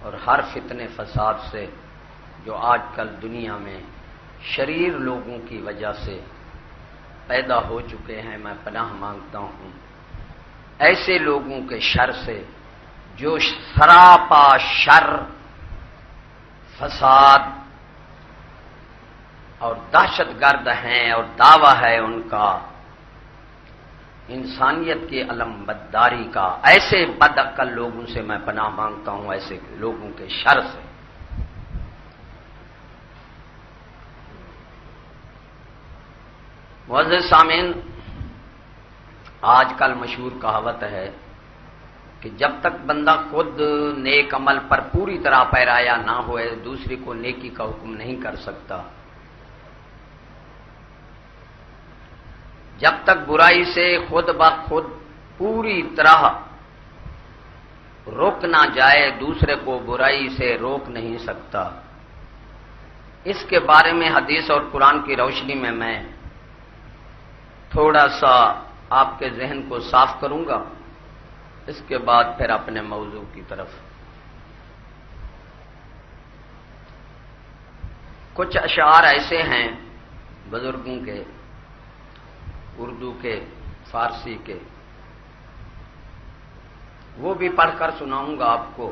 اور ہر فتنے فساد سے جو آج کل دنیا میں شریر لوگوں کی وجہ سے پیدا ہو چکے ہیں، میں پناہ مانگتا ہوں ایسے لوگوں کے شر سے جو سراپا شر، فساد اور دہشت گرد ہیں، اور دعویٰ ہے ان کا انسانیت کی علم بدداری کا۔ ایسے بدعقل لوگوں سے میں پناہ مانگتا ہوں، ایسے لوگوں کے شر سے۔ معزز سامعین، آج کل مشہور کہاوت ہے کہ جب تک بندہ خود نیک عمل پر پوری طرح پیرایا نہ ہوئے دوسرے کو نیکی کا حکم نہیں کر سکتا۔ جب تک برائی سے خود بخود پوری طرح روک نہ جائے دوسرے کو برائی سے روک نہیں سکتا۔ اس کے بارے میں حدیث اور قرآن کی روشنی میں تھوڑا سا آپ کے ذہن کو صاف کروں گا، اس کے بعد پھر اپنے موضوع کی طرف۔ کچھ اشعار ایسے ہیں بزرگوں کے، اردو کے، فارسی کے، وہ بھی پڑھ کر سناؤں گا آپ کو۔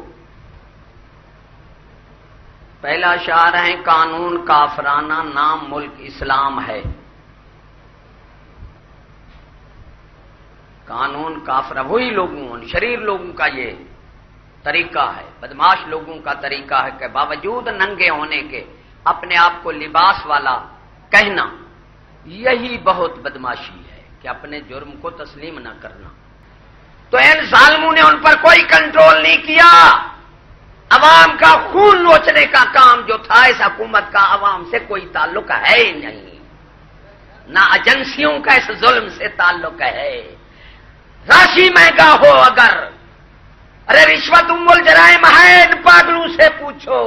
پہلا اشعار ہے، قانون کافرانہ نام ملک اسلام ہے۔ قانون کافرہ، وہی لوگوں، شریر لوگوں کا یہ طریقہ ہے، بدماش لوگوں کا طریقہ ہے کہ باوجود ننگے ہونے کے اپنے آپ کو لباس والا کہنا، یہی بہت بدماشی ہے کہ اپنے جرم کو تسلیم نہ کرنا۔ تو ان ظالموں نے ان پر کوئی کنٹرول نہیں کیا۔ عوام کا خون نوچنے کا کام جو تھا اس حکومت کا عوام سے کوئی تعلق ہے ہی نہیں، نہ ایجنسیوں کا اس ظلم سے تعلق ہے۔ راشی مہنگا ہو اگر، ارے رشوت ام الجرائم ہے، ان پاگلوں سے پوچھو۔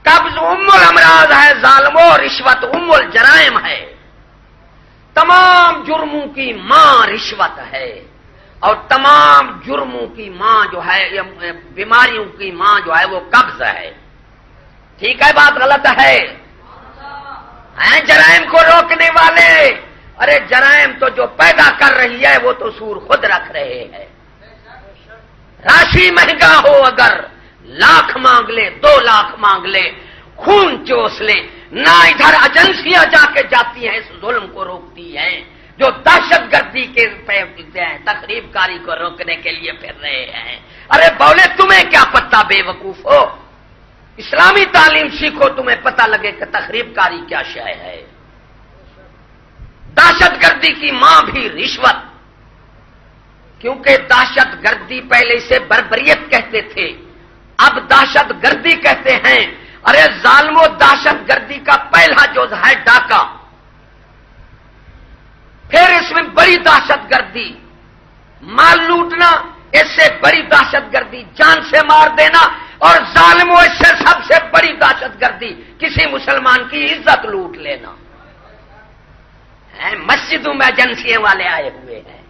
قبض ام الامراض ہے ظالموں، رشوت ام الجرائم ہے۔ تمام جرموں کی ماں رشوت ہے، اور تمام جرموں کی ماں جو ہے، بیماریوں کی ماں جو ہے وہ قبض ہے۔ ٹھیک ہے، بات غلط ہے؟ جرائم کو روکنے والے، ارے جرائم تو جو پیدا کر رہی ہے وہ تو سور خود رکھ رہے ہیں۔ راشی مہنگا ہو اگر، لاکھ مانگ لے، 2 لاکھ مانگ لے، خون چوس لے، نہ ادھر ایجنسیاں جا کے جاتی ہیں اس ظلم کو روکتی ہیں جو دہشت گردی کے تخریب کاری کو روکنے کے لیے پھر رہے ہیں۔ ارے بولے تمہیں کیا پتہ، بے وقوف ہو؟ اسلامی تعلیم سیکھو، تمہیں پتہ لگے کہ تخریب کاری کیا شے ہے۔ دہشت گردی کی ماں بھی رشوت، کیونکہ دہشت گردی پہلے سے بربریت کہتے تھے، اب دہشت گردی کہتے ہیں۔ ارے ظالموں، دہشت گردی کا پہلا جز ہے ڈاکہ، پھر اس میں بڑی دہشت گردی مال لوٹنا، اس سے بڑی دہشت گردی جان سے مار دینا، اور ظالموں اس سے سب سے بڑی دہشت گردی کسی مسلمان کی عزت لوٹ لینا۔ مسجدوں میں ایجنسیوں والے آئے ہوئے ہیں،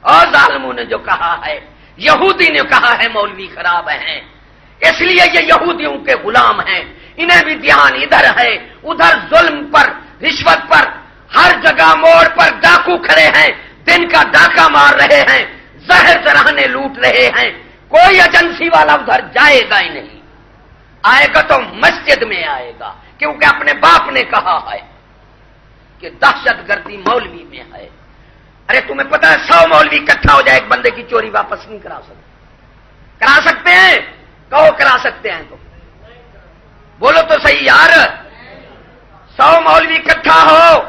اور ظالموں نے جو کہا ہے، یہودی نے کہا ہے مولوی خراب ہیں، اس لیے یہ یہودیوں کے غلام ہیں۔ انہیں بھی دھیان ادھر ہے، ادھر ظلم پر، رشوت پر، ہر جگہ موڑ پر ڈاکو کھڑے ہیں، دن کا ڈاکہ مار رہے ہیں، زہر زرانے لوٹ رہے ہیں۔ کوئی ایجنسی والا ادھر جائے گا ہی نہیں، آئے گا تو مسجد میں آئے گا، کیونکہ اپنے باپ نے کہا ہے کہ دہشت گردی مولوی میں ہے۔ ارے تمہیں پتا ہے 100 مولوی اکٹھا ہو جائے ایک بندے کی چوری واپس نہیں کرا سکتے؟ کرا سکتے ہیں؟ کہو کرا سکتے ہیں تو بولو تو صحیح یار۔ 100 مولوی اکٹھا ہو،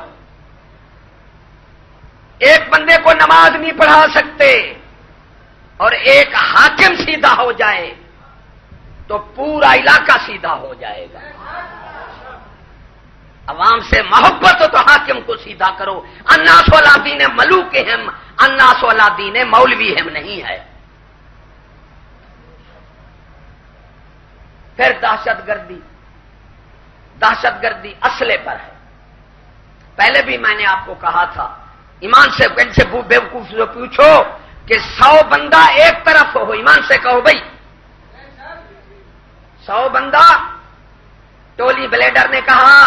ایک بندے کو نماز نہیں پڑھا سکتے، اور ایک حاکم سیدھا ہو جائے تو پورا علاقہ سیدھا ہو جائے گا۔ عوام سے محبت ہو تو حاکم کو سیدھا کرو۔ الناس علی دین ملوکہم، الناس علی دین مولویہم نہیں ہے۔ پھر دہشت گردی اسلحے پر ہے۔ پہلے بھی میں نے آپ کو کہا تھا، ایمان سے بے وقوف سے پوچھو کہ 100 بندہ ایک طرف ہو، ایمان سے کہو بھائی 100 بندہ ٹونی بلیڈر نے کہا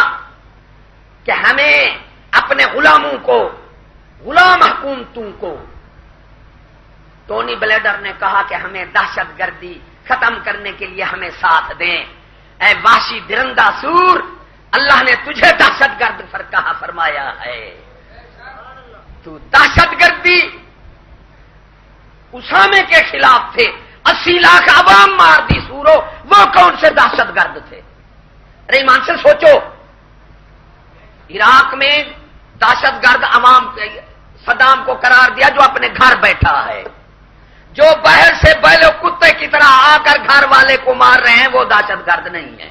کہ ہمیں اپنے غلاموں کو، غلام حکومتوں کو، ٹونی بلیڈر نے کہا کہ ہمیں دہشت گردی ختم کرنے کے لیے ہمیں ساتھ دیں۔ اے وحشی درندہ سور، اللہ نے تجھے دہشت گرد پر کہا فرمایا ہے، تو دہشت گردی اسامے کے خلاف تھے، 80 لاکھ عوام مار دی سورو، وہ کون سے دہشت گرد تھے؟ ارے ایمان سے سوچو، عراق میں دہشت گرد عوام صدام کو قرار دیا جو اپنے گھر بیٹھا ہے، جو باہر سے بیلو کتے کی طرح آ کر گھر والے کو مار رہے ہیں وہ دہشت گرد نہیں ہے۔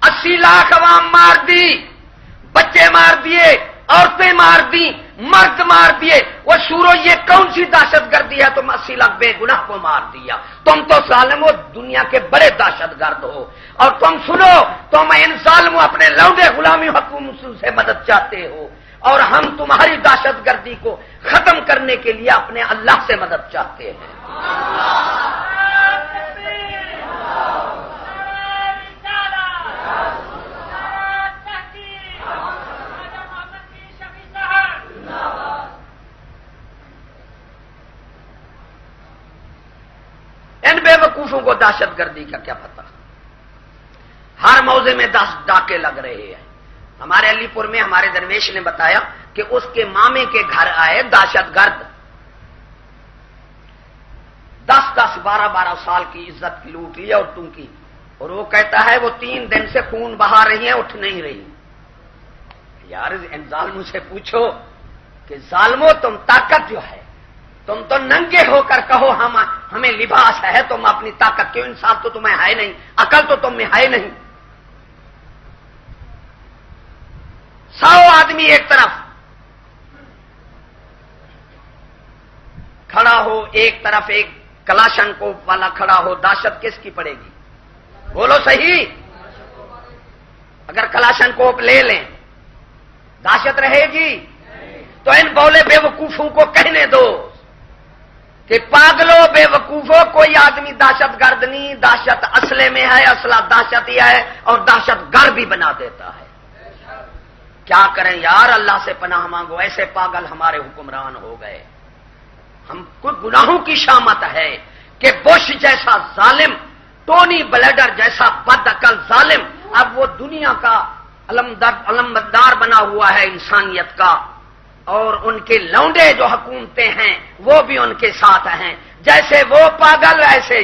80 لاکھ عوام مار دی، بچے مار دیے، عورتیں مار دی، مرد مار دیے، وہ سورو یہ کون سی دہشت گردی ہے؟ تم 80 لاکھ بے گناہ کو مار دیا، تم تو ظالم ہو، دنیا کے بڑے دہشت گرد ہو۔ اور تم سنو، تم ان ظالموں اپنے لوڈے غلامی حکومتوں سے مدد چاہتے ہو، اور ہم تمہاری دہشت گردی کو ختم کرنے کے لیے اپنے اللہ سے مدد چاہتے ہیں۔ ان بے وقوفوں کو دہشت گردی کا کیا پتہ؟ ہر موضع میں ڈاکے لگ رہے ہیں۔ ہمارے علی پور میں ہمارے درویش نے بتایا کہ اس کے مامے کے گھر آئے دہشت گرد، 10-10 12-12 سال کی عزت کی لوٹ لی عورتوں کی، اور وہ کہتا ہے وہ 3 دن سے خون بہا رہی ہیں، اٹھ نہیں رہی۔ یار ان ظالموں سے پوچھو کہ ظالموں تم طاقت جو ہے، تم تو ننگے ہو کر کہو ہمیں لباس ہے، تم اپنی طاقت کیوں؟ انصاف تو تمہیں ہے نہیں، عقل تو تم میں ہے نہیں۔ 100 آدمی ایک طرف کھڑا ہو، ایک طرف ایک کلاشنکوف والا کھڑا ہو، دہشت کس کی پڑے گی؟ بولو صحیح۔ اگر کلاشنکوف لے لیں دہشت رہے گی؟ تو ان بولے بے وقوفوں کو کہنے دو کہ پاگلو بے وقوفو، کوئی آدمی دہشت گرد نہیں، دہشت اصلے میں ہے، اصلہ دہشت ہی ہے، اور دہشت گرد بھی بنا دیتا ہے۔ کیا کریں یار، اللہ سے پناہ مانگو، ایسے پاگل ہمارے حکمران ہو گئے۔ ہم کو گناہوں کی شامت ہے کہ بش جیسا ظالم، ٹونی بلیڈر جیسا بد عقل ظالم اب وہ دنیا کا علمبردار بنا ہوا ہے انسانیت کا، اور ان کے لونڈے جو حکومتیں ہیں وہ بھی ان کے ساتھ ہیں۔ جیسے وہ پاگل ایسے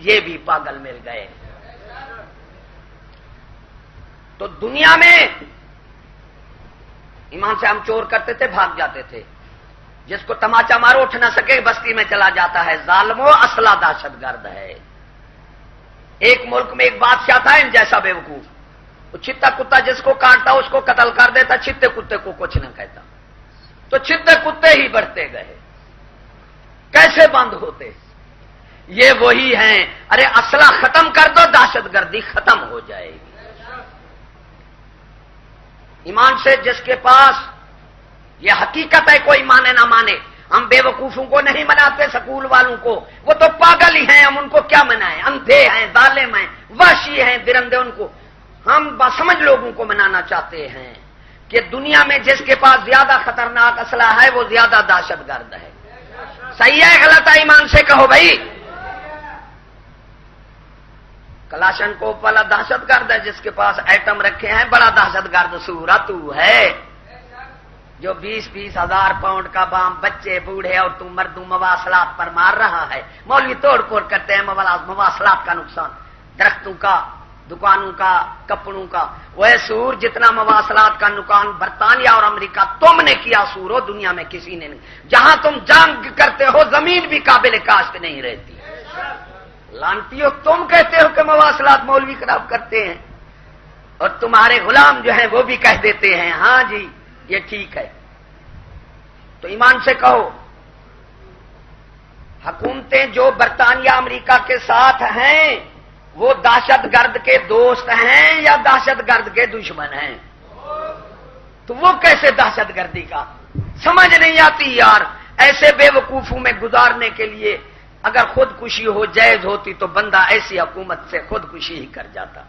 یہ بھی پاگل مل گئے۔ تو دنیا میں ایمان سے ہم چور کرتے تھے، بھاگ جاتے تھے، جس کو تماچا مارو اٹھ نہ سکے بستی میں چلا جاتا ہے، ظالموں اصلہ دہشت گرد ہے۔ ایک ملک میں ایک بادشاہ تھا ان جیسا بے وقوف، وہ چتا کتا جس کو کاٹتا اس کو قتل کر دیتا، چتے کتے کو کچھ نہ کہتا، تو چتے کتے ہی بڑھتے گئے، کیسے بند ہوتے؟ یہ وہی ہیں۔ ارے اصلہ ختم کر دو، دہشت گردی ختم ہو جائے گی۔ ایمان سے جس کے پاس یہ حقیقت ہے، کوئی مانے نہ مانے، ہم بے وقوفوں کو نہیں مناتے، سکول والوں کو، وہ تو پاگل ہی ہیں، ہم ان کو کیا منائیں؟ اندھے ہیں، ظالم ہیں، وحشی ہیں، درندے، ان کو ہم بسمجھ لوگوں کو منانا چاہتے ہیں کہ دنیا میں جس کے پاس زیادہ خطرناک اسلحہ ہے وہ زیادہ دہشت گرد ہے۔ صحیح ہے غلط ہے؟ ایمان سے کہو بھائی۔ کلاشنکوف والا دہشت گرد ہے، جس کے پاس ایٹم رکھے ہیں بڑا دہشت گرد سورا تو ہے، جو 20-20 ہزار پاؤنڈ کا بام بچے بوڑھے اور تم مردوں مواصلات پر مار رہا ہے۔ مولوی توڑ پھوڑ کرتے ہیں، مواصلات کا نقصان، درختوں کا، دکانوں کا، کپڑوں کا، وہ سور جتنا مواصلات کا نقصان برطانیہ اور امریکہ تم نے کیا سورو، دنیا میں کسی نے نہیں۔ جہاں تم جنگ کرتے ہو زمین بھی قابل کاشت نہیں رہتی۔ لانتیو، تم کہتے ہو کہ مواصلات مولوی خراب کرتے ہیں، اور تمہارے غلام جو ہیں وہ بھی کہہ دیتے ہیں ہاں جی یہ ٹھیک ہے۔ تو ایمان سے کہو، حکومتیں جو برطانیہ امریکہ کے ساتھ ہیں وہ دہشت گرد کے دوست ہیں یا دہشت گرد کے دشمن ہیں؟ تو وہ کیسے دہشت گردی کا؟ سمجھ نہیں آتی یار۔ ایسے بے وقوفوں میں گزارنے کے لیے اگر خودکشی ہو جائز ہوتی تو بندہ ایسی حکومت سے خودکشی ہی کر جاتا.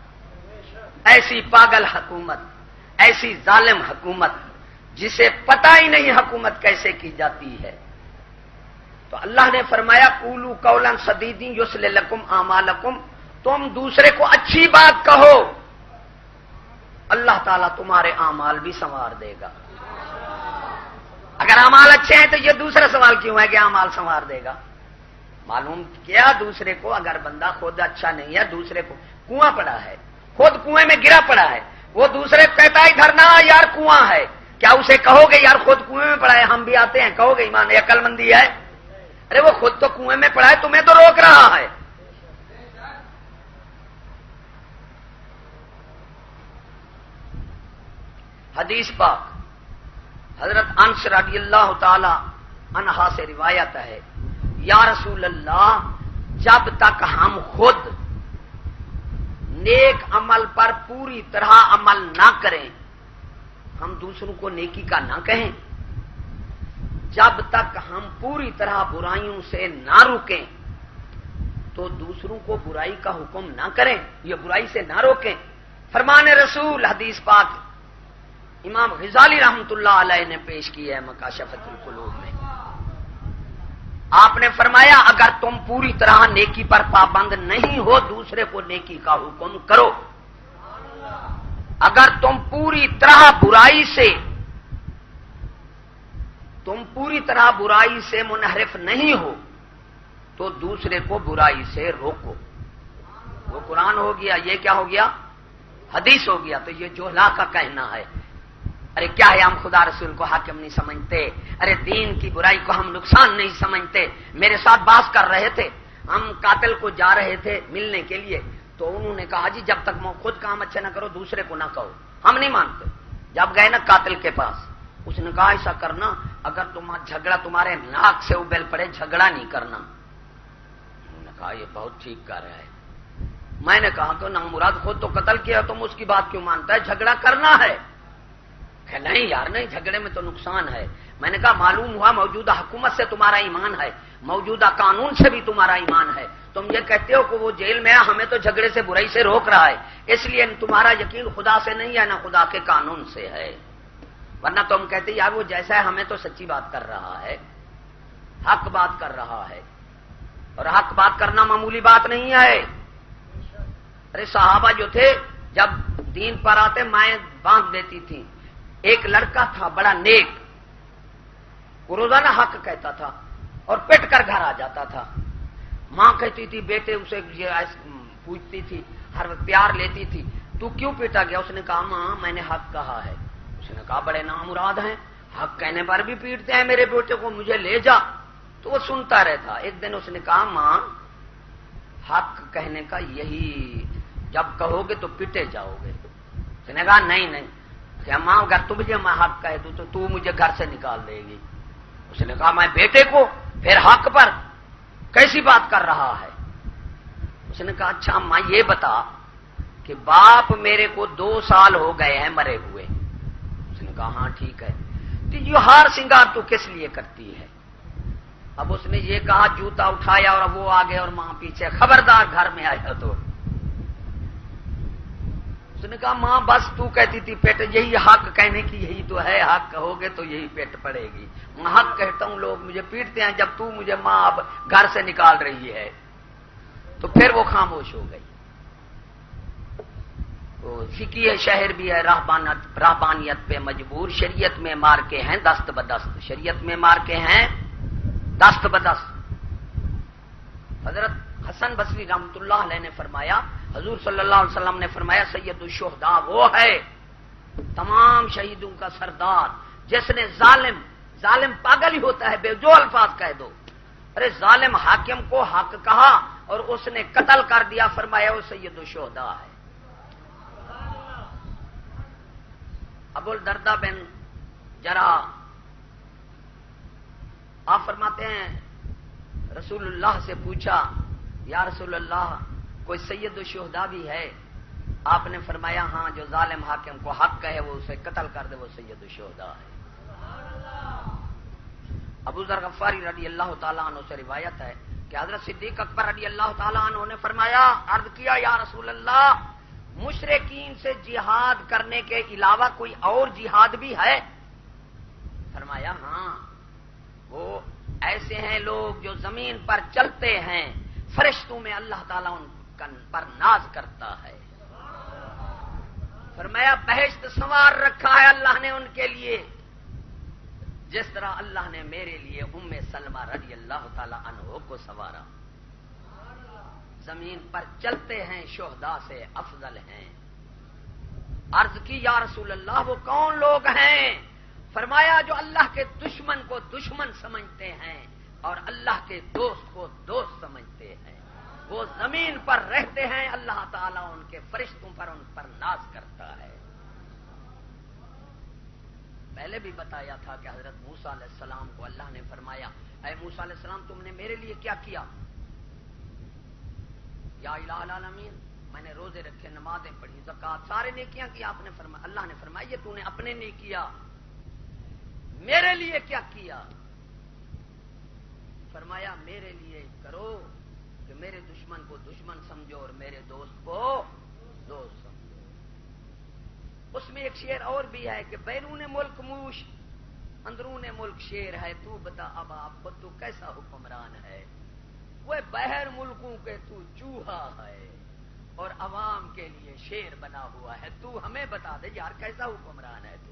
ایسی پاگل حکومت، ایسی ظالم حکومت جسے پتہ ہی نہیں حکومت کیسے کی جاتی ہے. تو اللہ نے فرمایا قولوا قولا سدیدا یصلح لکم اعمالکم، تم دوسرے کو اچھی بات کہو، اللہ تعالیٰ تمہارے اعمال بھی سنوار دے گا. اگر اعمال اچھے ہیں تو یہ دوسرا سوال کیوں ہے کہ اعمال سنوار دے گا؟ معلوم کیا دوسرے کو، اگر بندہ خود اچھا نہیں ہے، دوسرے کو کنواں پڑا ہے، خود کنویں میں گرا پڑا ہے، وہ دوسرے کو کہتا ہے دھرنا یار کنواں ہے، کیا اسے کہو گے یار خود کنویں میں پڑا ہے ہم بھی آتے ہیں؟ کہو گے ایمان عقل مندی ہے؟ ارے وہ خود تو کنویں میں پڑا ہے، تمہیں تو روک رہا ہے. حدیث پاک حضرت انس رضی اللہ تعالی عنہا سے روایت ہے، یا رسول اللہ جب تک ہم خود نیک عمل پر پوری طرح عمل نہ کریں، ہم دوسروں کو نیکی کا نہ کہیں، جب تک ہم پوری طرح برائیوں سے نہ رکیں تو دوسروں کو برائی کا حکم نہ کریں، یہ برائی سے نہ روکیں. فرمان رسول حدیث پاک امام غزالی رحمۃ اللہ علیہ نے پیش کی ہے مکاشفۃ القلوب میں. آپ نے فرمایا اگر تم پوری طرح نیکی پر پابند نہیں ہو دوسرے کو نیکی کا حکم کرو. اگر تم پوری طرح برائی سے منحرف نہیں ہو تو دوسرے کو برائی سے روکو. وہ قرآن ہو گیا، یہ کیا ہو گیا؟ حدیث ہو گیا. تو یہ جوہلا کا کہنا ہے ارے کیا ہے ہم خدا رسول کو حاکم نہیں سمجھتے، ارے دین کی برائی کو ہم نقصان نہیں سمجھتے. میرے ساتھ بحث کر رہے تھے، ہم قاتل کو جا رہے تھے ملنے کے لیے، تو انہوں نے کہا جی جب تک خود کام اچھا نہ کرو دوسرے کو نہ کہو. ہم نہیں مانتے. جب گئے نا قاتل کے پاس، اس نے کہا ایسا کرنا اگر جھگڑا تمہارے ناک سے ابل پڑے جھگڑا نہیں کرنا. انہوں نے کہا یہ بہت ٹھیک کر رہا ہے. میں نے کہا کہ نامراد خود تو قتل کیا تم اس کی بات کیوں مانتا ہے؟ جھگڑا کرنا ہے. کہ نہیں یار نہیں، جھگڑے میں تو نقصان ہے. میں نے کہا معلوم ہوا موجودہ حکومت سے تمہارا ایمان ہے، موجودہ قانون سے بھی تمہارا ایمان ہے. تم یہ کہتے ہو کہ وہ جیل میں ہے، ہمیں تو جھگڑے سے برائی سے روک رہا ہے، اس لیے تمہارا یقین خدا سے نہیں ہے نہ خدا کے قانون سے ہے. ورنہ تم کہتے یار وہ جیسا ہے ہمیں تو سچی بات کر رہا ہے، حق بات کر رہا ہے. اور حق بات کرنا معمولی بات نہیں ہے. ارے صحابہ جو تھے جب دین پر آتے مائیں باندھ دیتی تھی. ایک لڑکا تھا بڑا نیک، وہ روزانہ حق کہتا تھا اور پٹ کر گھر آ جاتا تھا. ماں کہتی تھی بیٹے، اسے پوچھتی تھی، ہر وقت پیار لیتی تھی، تو کیوں پیٹا گیا؟ اس نے کہا ماں میں نے حق کہا ہے. اس نے کہا بڑے نامراد ہیں، حق کہنے پر بھی پیٹتے ہیں میرے بیٹے کو، مجھے لے جا. تو وہ سنتا رہتا. ایک دن اس نے کہا ماں حق کہنے کا یہی، جب کہو گے تو پٹے جاؤ گے. اس نے کہا نہیں نہیں، کہ ماں اگر تم مجھے میں حق کہہ دوں تو مجھے گھر سے نکال دے گی. اس نے کہا میں بیٹے کو پھر حق پر کیسی بات کر رہا ہے؟ اس نے کہا اچھا ماں یہ بتا کہ باپ میرے کو 2 سال ہو گئے ہیں مرے ہوئے. اس نے کہا ہاں ٹھیک ہے. تو یہ ہار سنگار تو کس لیے کرتی ہے؟ اب اس نے یہ کہا، جوتا اٹھایا اور وہ آگے اور ماں پیچھے، خبردار گھر میں آیا تو. اس نے کہا ماں بس تو کہتی تھی پیٹ، یہی حق کہنے کی یہی تو ہے، حق کہو گے تو یہی پیٹ پڑے گی. میں حق کہتا ہوں لوگ مجھے پیٹتے ہیں، جب تو مجھے ماں اب گھر سے نکال رہی ہے. تو پھر وہ خاموش ہو گئی. تو فقیہ شہر بھی ہے، رہبانیت پہ مجبور، شریعت میں مار کے ہیں دست بدست، شریعت میں مار کے ہیں دست بدست. حضرت حسن بصری رحمۃ اللہ علیہ نے فرمایا، حضور صلی اللہ علیہ وسلم نے فرمایا سید الشہداء وہ ہے تمام شہیدوں کا سردار جس نے ظالم پاگل ہی ہوتا ہے بے جو الفاظ کہہ دو. ارے ظالم حاکم کو حق کہا اور اس نے قتل کر دیا، فرمایا وہ سید الشہداء ہے. ابو الدرداء بن جرح آپ فرماتے ہیں رسول اللہ سے پوچھا یا رسول اللہ کوئی سید الشہداء بھی ہے؟ آپ نے فرمایا ہاں جو ظالم حاکم کو حق کہے وہ اسے قتل کر دے وہ سید الشہداء ہے. ابو ذر غفاری رضی اللہ تعالیٰ عنہ سے روایت ہے کہ حضرت صدیق اکبر رضی اللہ تعالیٰ عنہ نے فرمایا، عرض کیا یا رسول اللہ، مشرکین سے جہاد کرنے کے علاوہ کوئی اور جہاد بھی ہے؟ فرمایا ہاں، وہ ایسے ہیں لوگ جو زمین پر چلتے ہیں، فرشتوں میں اللہ تعالیٰ ان پر ناز کرتا ہے۔ فرمایا بہشت سنوار رکھا ہے اللہ نے ان کے لیے، جس طرح اللہ نے میرے لیے ام سلمہ رضی اللہ تعالی عنہ کو سنوارا۔ زمین پر چلتے ہیں، شہداء سے افضل ہیں۔ عرض کی یا رسول اللہ وہ کون لوگ ہیں؟ فرمایا جو اللہ کے دشمن کو دشمن سمجھتے ہیں اور اللہ کے دوست کو دوست سمجھتے ہیں، وہ زمین پر رہتے ہیں، اللہ تعالیٰ ان کے فرشتوں پر ان پر ناز کرتا ہے۔ پہلے بھی بتایا تھا کہ حضرت موسیٰ علیہ السلام کو اللہ نے فرمایا، اے موسیٰ علیہ السلام تم نے میرے لیے کیا کیا؟ یا الہ العالمین، میں نے روزے رکھے، نمازیں پڑھی، زکات، سارے نیکیاں کی آپ نے فرمایا۔ اللہ نے فرمایا یہ تو نے اپنے نہیں کیا، میرے لیے کیا کیا؟ فرمایا میرے لیے کرو کہ میرے دشمن کو دشمن سمجھو اور میرے دوست کو دوست سمجھو۔ اس میں ایک شعر اور بھی ہے کہ بیرون ملک موش اندرون ملک شیر ہے، تو بتا اب آپ خود تو کیسا حکمران ہے؟ وہ باہر ملکوں کے تو چوہا ہے اور عوام کے لیے شیر بنا ہوا ہے، تو ہمیں بتا دے یار کیسا حکمران ہے تو؟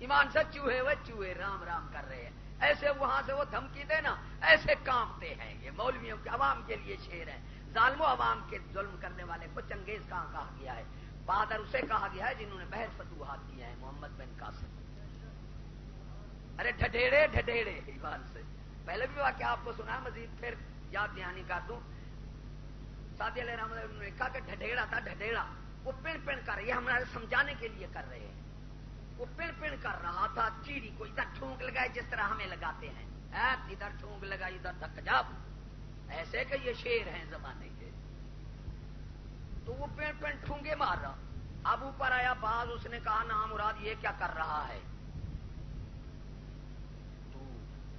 ایمان سے چوہے وہ چوہے رام رام کر رہے ہیں، ایسے وہاں سے وہ دھمکی دے نا، ایسے کانپتے ہیں یہ مولویوں کے، عوام کے لیے شیر ہیں۔ ظالموں عوام کے ظلم کرنے والے کو چنگیز کہاں کہا گیا ہے؟ بہادر اسے کہا گیا ہے جنہوں نے بہر فتوحات کیا ہے، محمد بن قاسم۔ ارے ڈھڈیڑے ڈھڈیڑے، ایمان سے پہلے بھی واقعہ آپ کو سنا، مزید پھر یاد دہانی کر دوں۔ سعدی علیہ رحمۃ اللہ نے کہا کہ ڈھڈیڑا تھا، ڈھڈیڑا وہ پڑ پڑ کر، یہ ہمارے سمجھانے کے لیے کر رہے ہیں، وہ پڑ پڑ کر رہا تھا، چیڑی کو ادھر ٹھونک لگائے جس طرح ہمیں لگاتے ہیں، ادھر ٹھونک لگائی ادھر دھک جاب، ایسے کہ یہ شیر ہیں زمانے کے۔ تو وہ پڑ پڑ ٹھونگے مار رہا، اب اوپر آیا باز، اس نے کہا نا مراد یہ کیا کر رہا ہے؟ تو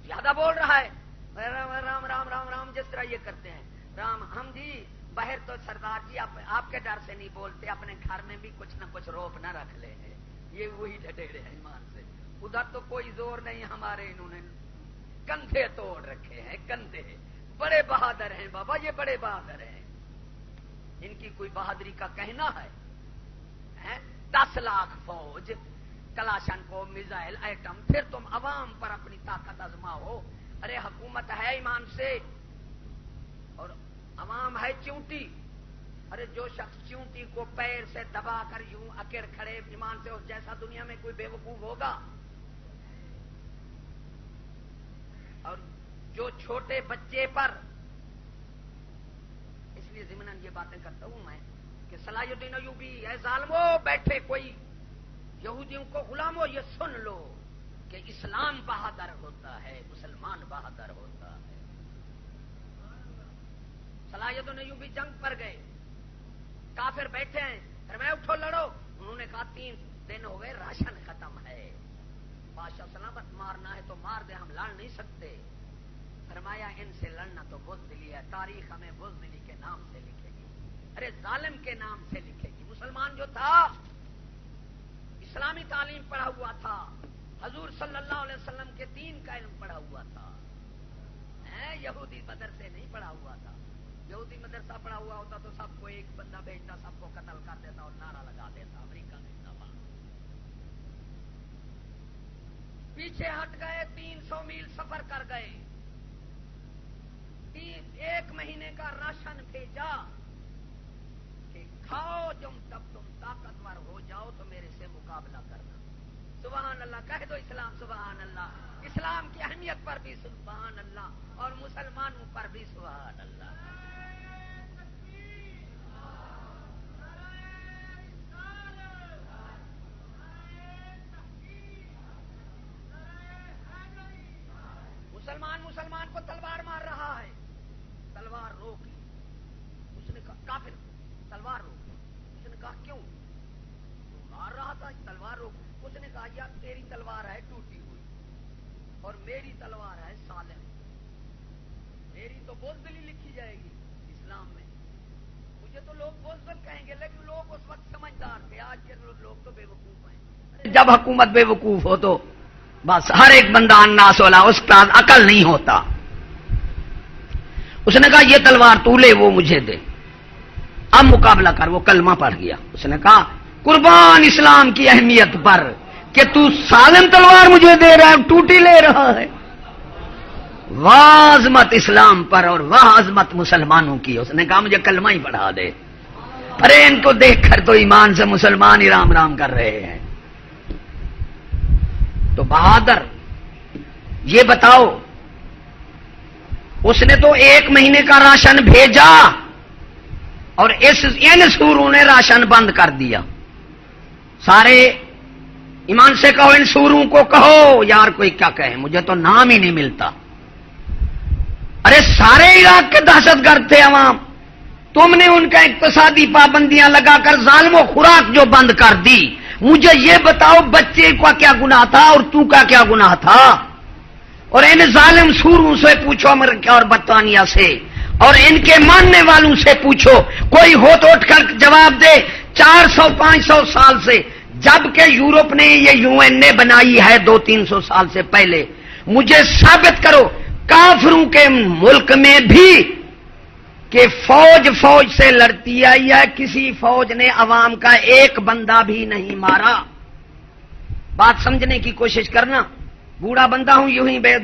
زیادہ بول رہا ہے، رام رام رام رام رام جس طرح یہ کرتے ہیں، رام ہم جی باہر تو سردار جی آپ کے ڈر سے نہیں بولتے، اپنے گھر میں بھی کچھ نہ کچھ روپ نہ رکھ لے ہیں، یہ وہی ڈھڈیڑے ہیں ایمان سے۔ ادھر تو کوئی زور نہیں ہمارے، انہوں نے کندھے توڑ رکھے ہیں، کندھے، بڑے بہادر ہیں بابا، یہ بڑے بہادر ہیں، ان کی کوئی بہادری کا کہنا ہے؟ 10 لاکھ فوج، کلاشن کو میزائل ایٹم، پھر تم عوام پر اپنی طاقت آزماؤ۔ ارے حکومت ہے ایمان سے اور عوام ہے چونٹی، ارے جو شخص چونٹی کو پیر سے دبا کر یوں اکڑ کھڑے ایمان سے، اس جیسا دنیا میں کوئی بے وقوف ہوگا؟ اور جو چھوٹے بچے پر، اس لیے ضمناً یہ باتیں کرتا ہوں میں کہ صلاح الدین ایوبی، اے ظالمو بیٹھے کوئی یہودیوں کو غلامو، یہ سن لو کہ اسلام بہادر ہوتا ہے، مسلمان بہادر ہوتا ہے۔ صلاح الدین ایوبی جنگ پر گئے، کافر بیٹھے ہیں، فرمایا اٹھو لڑو، انہوں نے کہا 3 دن ہو گئے راشن ختم ہے، بادشاہ سلامت مارنا ہے تو مار دے، ہم لڑ نہیں سکتے۔ فرمایا ان سے لڑنا تو بزدلی ہے، تاریخ ہمیں بزدلی کے نام سے لکھے گی، ارے ظالم کے نام سے لکھے گی۔ مسلمان جو تھا اسلامی تعلیم پڑھا ہوا تھا، حضور صلی اللہ علیہ وسلم کے دین کا علم پڑھا ہوا تھا، یہودی مدرسے نہیں پڑھا ہوا تھا۔ یہودی مدرسہ پڑھا ہوا ہوتا تو سب کو ایک بندہ بھیجتا، سب کو قتل کر دیتا اور نعرہ لگا دیتا امریکہ میں دفاع۔ پیچھے ہٹ گئے، 300 میل سفر کر گئے، 1 مہینے کا راشن بھیجا کہ کھاؤ، تب تم طاقتور ہو جاؤ تو میرے سے مقابلہ کرنا۔ سبحان اللہ کہہ دو، اسلام سبحان اللہ، اسلام کی اہمیت پر بھی سبحان اللہ اور مسلمانوں پر بھی سبحان اللہ۔ مسلمان کو تلوار مار رہا ہے، تلوار روک لی، اس نے کہا کافر تلوار روک لی، اس نے کہا کیوں؟ تو مار رہا تھا، تلوار روک، اس نے کہا یار تیری تلوار ہے ٹوٹی ہوئی اور میری تلوار ہے سالم، میری تو بزدلی لکھی جائے گی اسلام میں. مجھے تو لوگ بزدل کہیں گے، لیکن لوگ اس وقت سمجھدار تھے. آج کے لوگ تو بے وقوف ہیں. جب حکومت بے وقوف ہو تو بس ہر ایک بندہ الناس والا، اس کا عقل نہیں ہوتا. اس نے کہا یہ تلوار تو لے، وہ مجھے دے، اب مقابلہ کر. وہ کلمہ پڑھ گیا. اس نے کہا قربان اسلام کی اہمیت پر کہ تو سالم تلوار مجھے دے رہا ہے، ٹوٹی لے رہا ہے. واہ عظمت اسلام پر اور واہ عظمت مسلمانوں کی. اس نے کہا مجھے کلمہ ہی پڑھا دے. ارے ان کو دیکھ کر تو ایمان سے مسلمان ہی رام رام کر رہے ہیں. تو بہادر یہ بتاؤ، اس نے تو 1 مہینے کا راشن بھیجا اور ان سوروں نے راشن بند کر دیا. سارے ایمان سے کہو، ان سوروں کو کہو یار کوئی کیا کہے، مجھے تو نام ہی نہیں ملتا. ارے سارے عراق کے دہشت گرد تھے عوام، تم نے ان کا اقتصادی پابندیاں لگا کر ظالم و خوراک جو بند کر دی. مجھے یہ بتاؤ بچے کا کیا گناہ تھا اور تو کا کیا گناہ تھا؟ اور ان ظالم سوروں سے پوچھو، امریکہ اور برطانیہ سے اور ان کے ماننے والوں سے پوچھو، کوئی ہو تو اٹھ کر جواب دے. 400-500 سال سے، جبکہ یورپ نے یہ UN نے بنائی ہے 200-300 سال سے پہلے، مجھے ثابت کرو کافروں کے ملک میں بھی کہ فوج سے لڑتی آئی ہے، کسی فوج نے عوام کا ایک بندہ بھی نہیں مارا. بات سمجھنے کی کوشش کرنا. بوڑھا بندہ ہوں یوں ہی بے.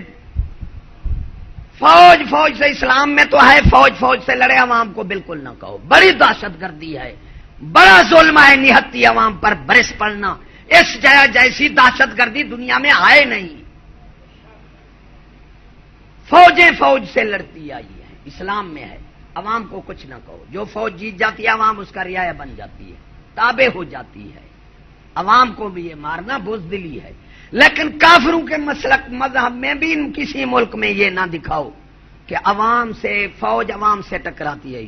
فوج سے اسلام میں تو ہے فوج سے لڑے، عوام کو بالکل نہ کہو. بڑی دہشت گردی ہے، بڑا ظلم ہے نہتی عوام پر برس پڑنا. اس جیسی دہشت گردی دنیا میں آئے نہیں. فوج سے لڑتی آئی ہے، اسلام میں ہے. عوام کو کچھ نہ کہو. جو فوج جیت جاتی ہے عوام اس کا رعایا بن جاتی ہے، تابع ہو جاتی ہے. عوام کو بھی یہ مارنا بزدلی ہے. لیکن کافروں کے مسلک مذہب میں بھی کسی ملک میں یہ نہ دکھاؤ کہ فوج عوام سے ٹکراتی ہے.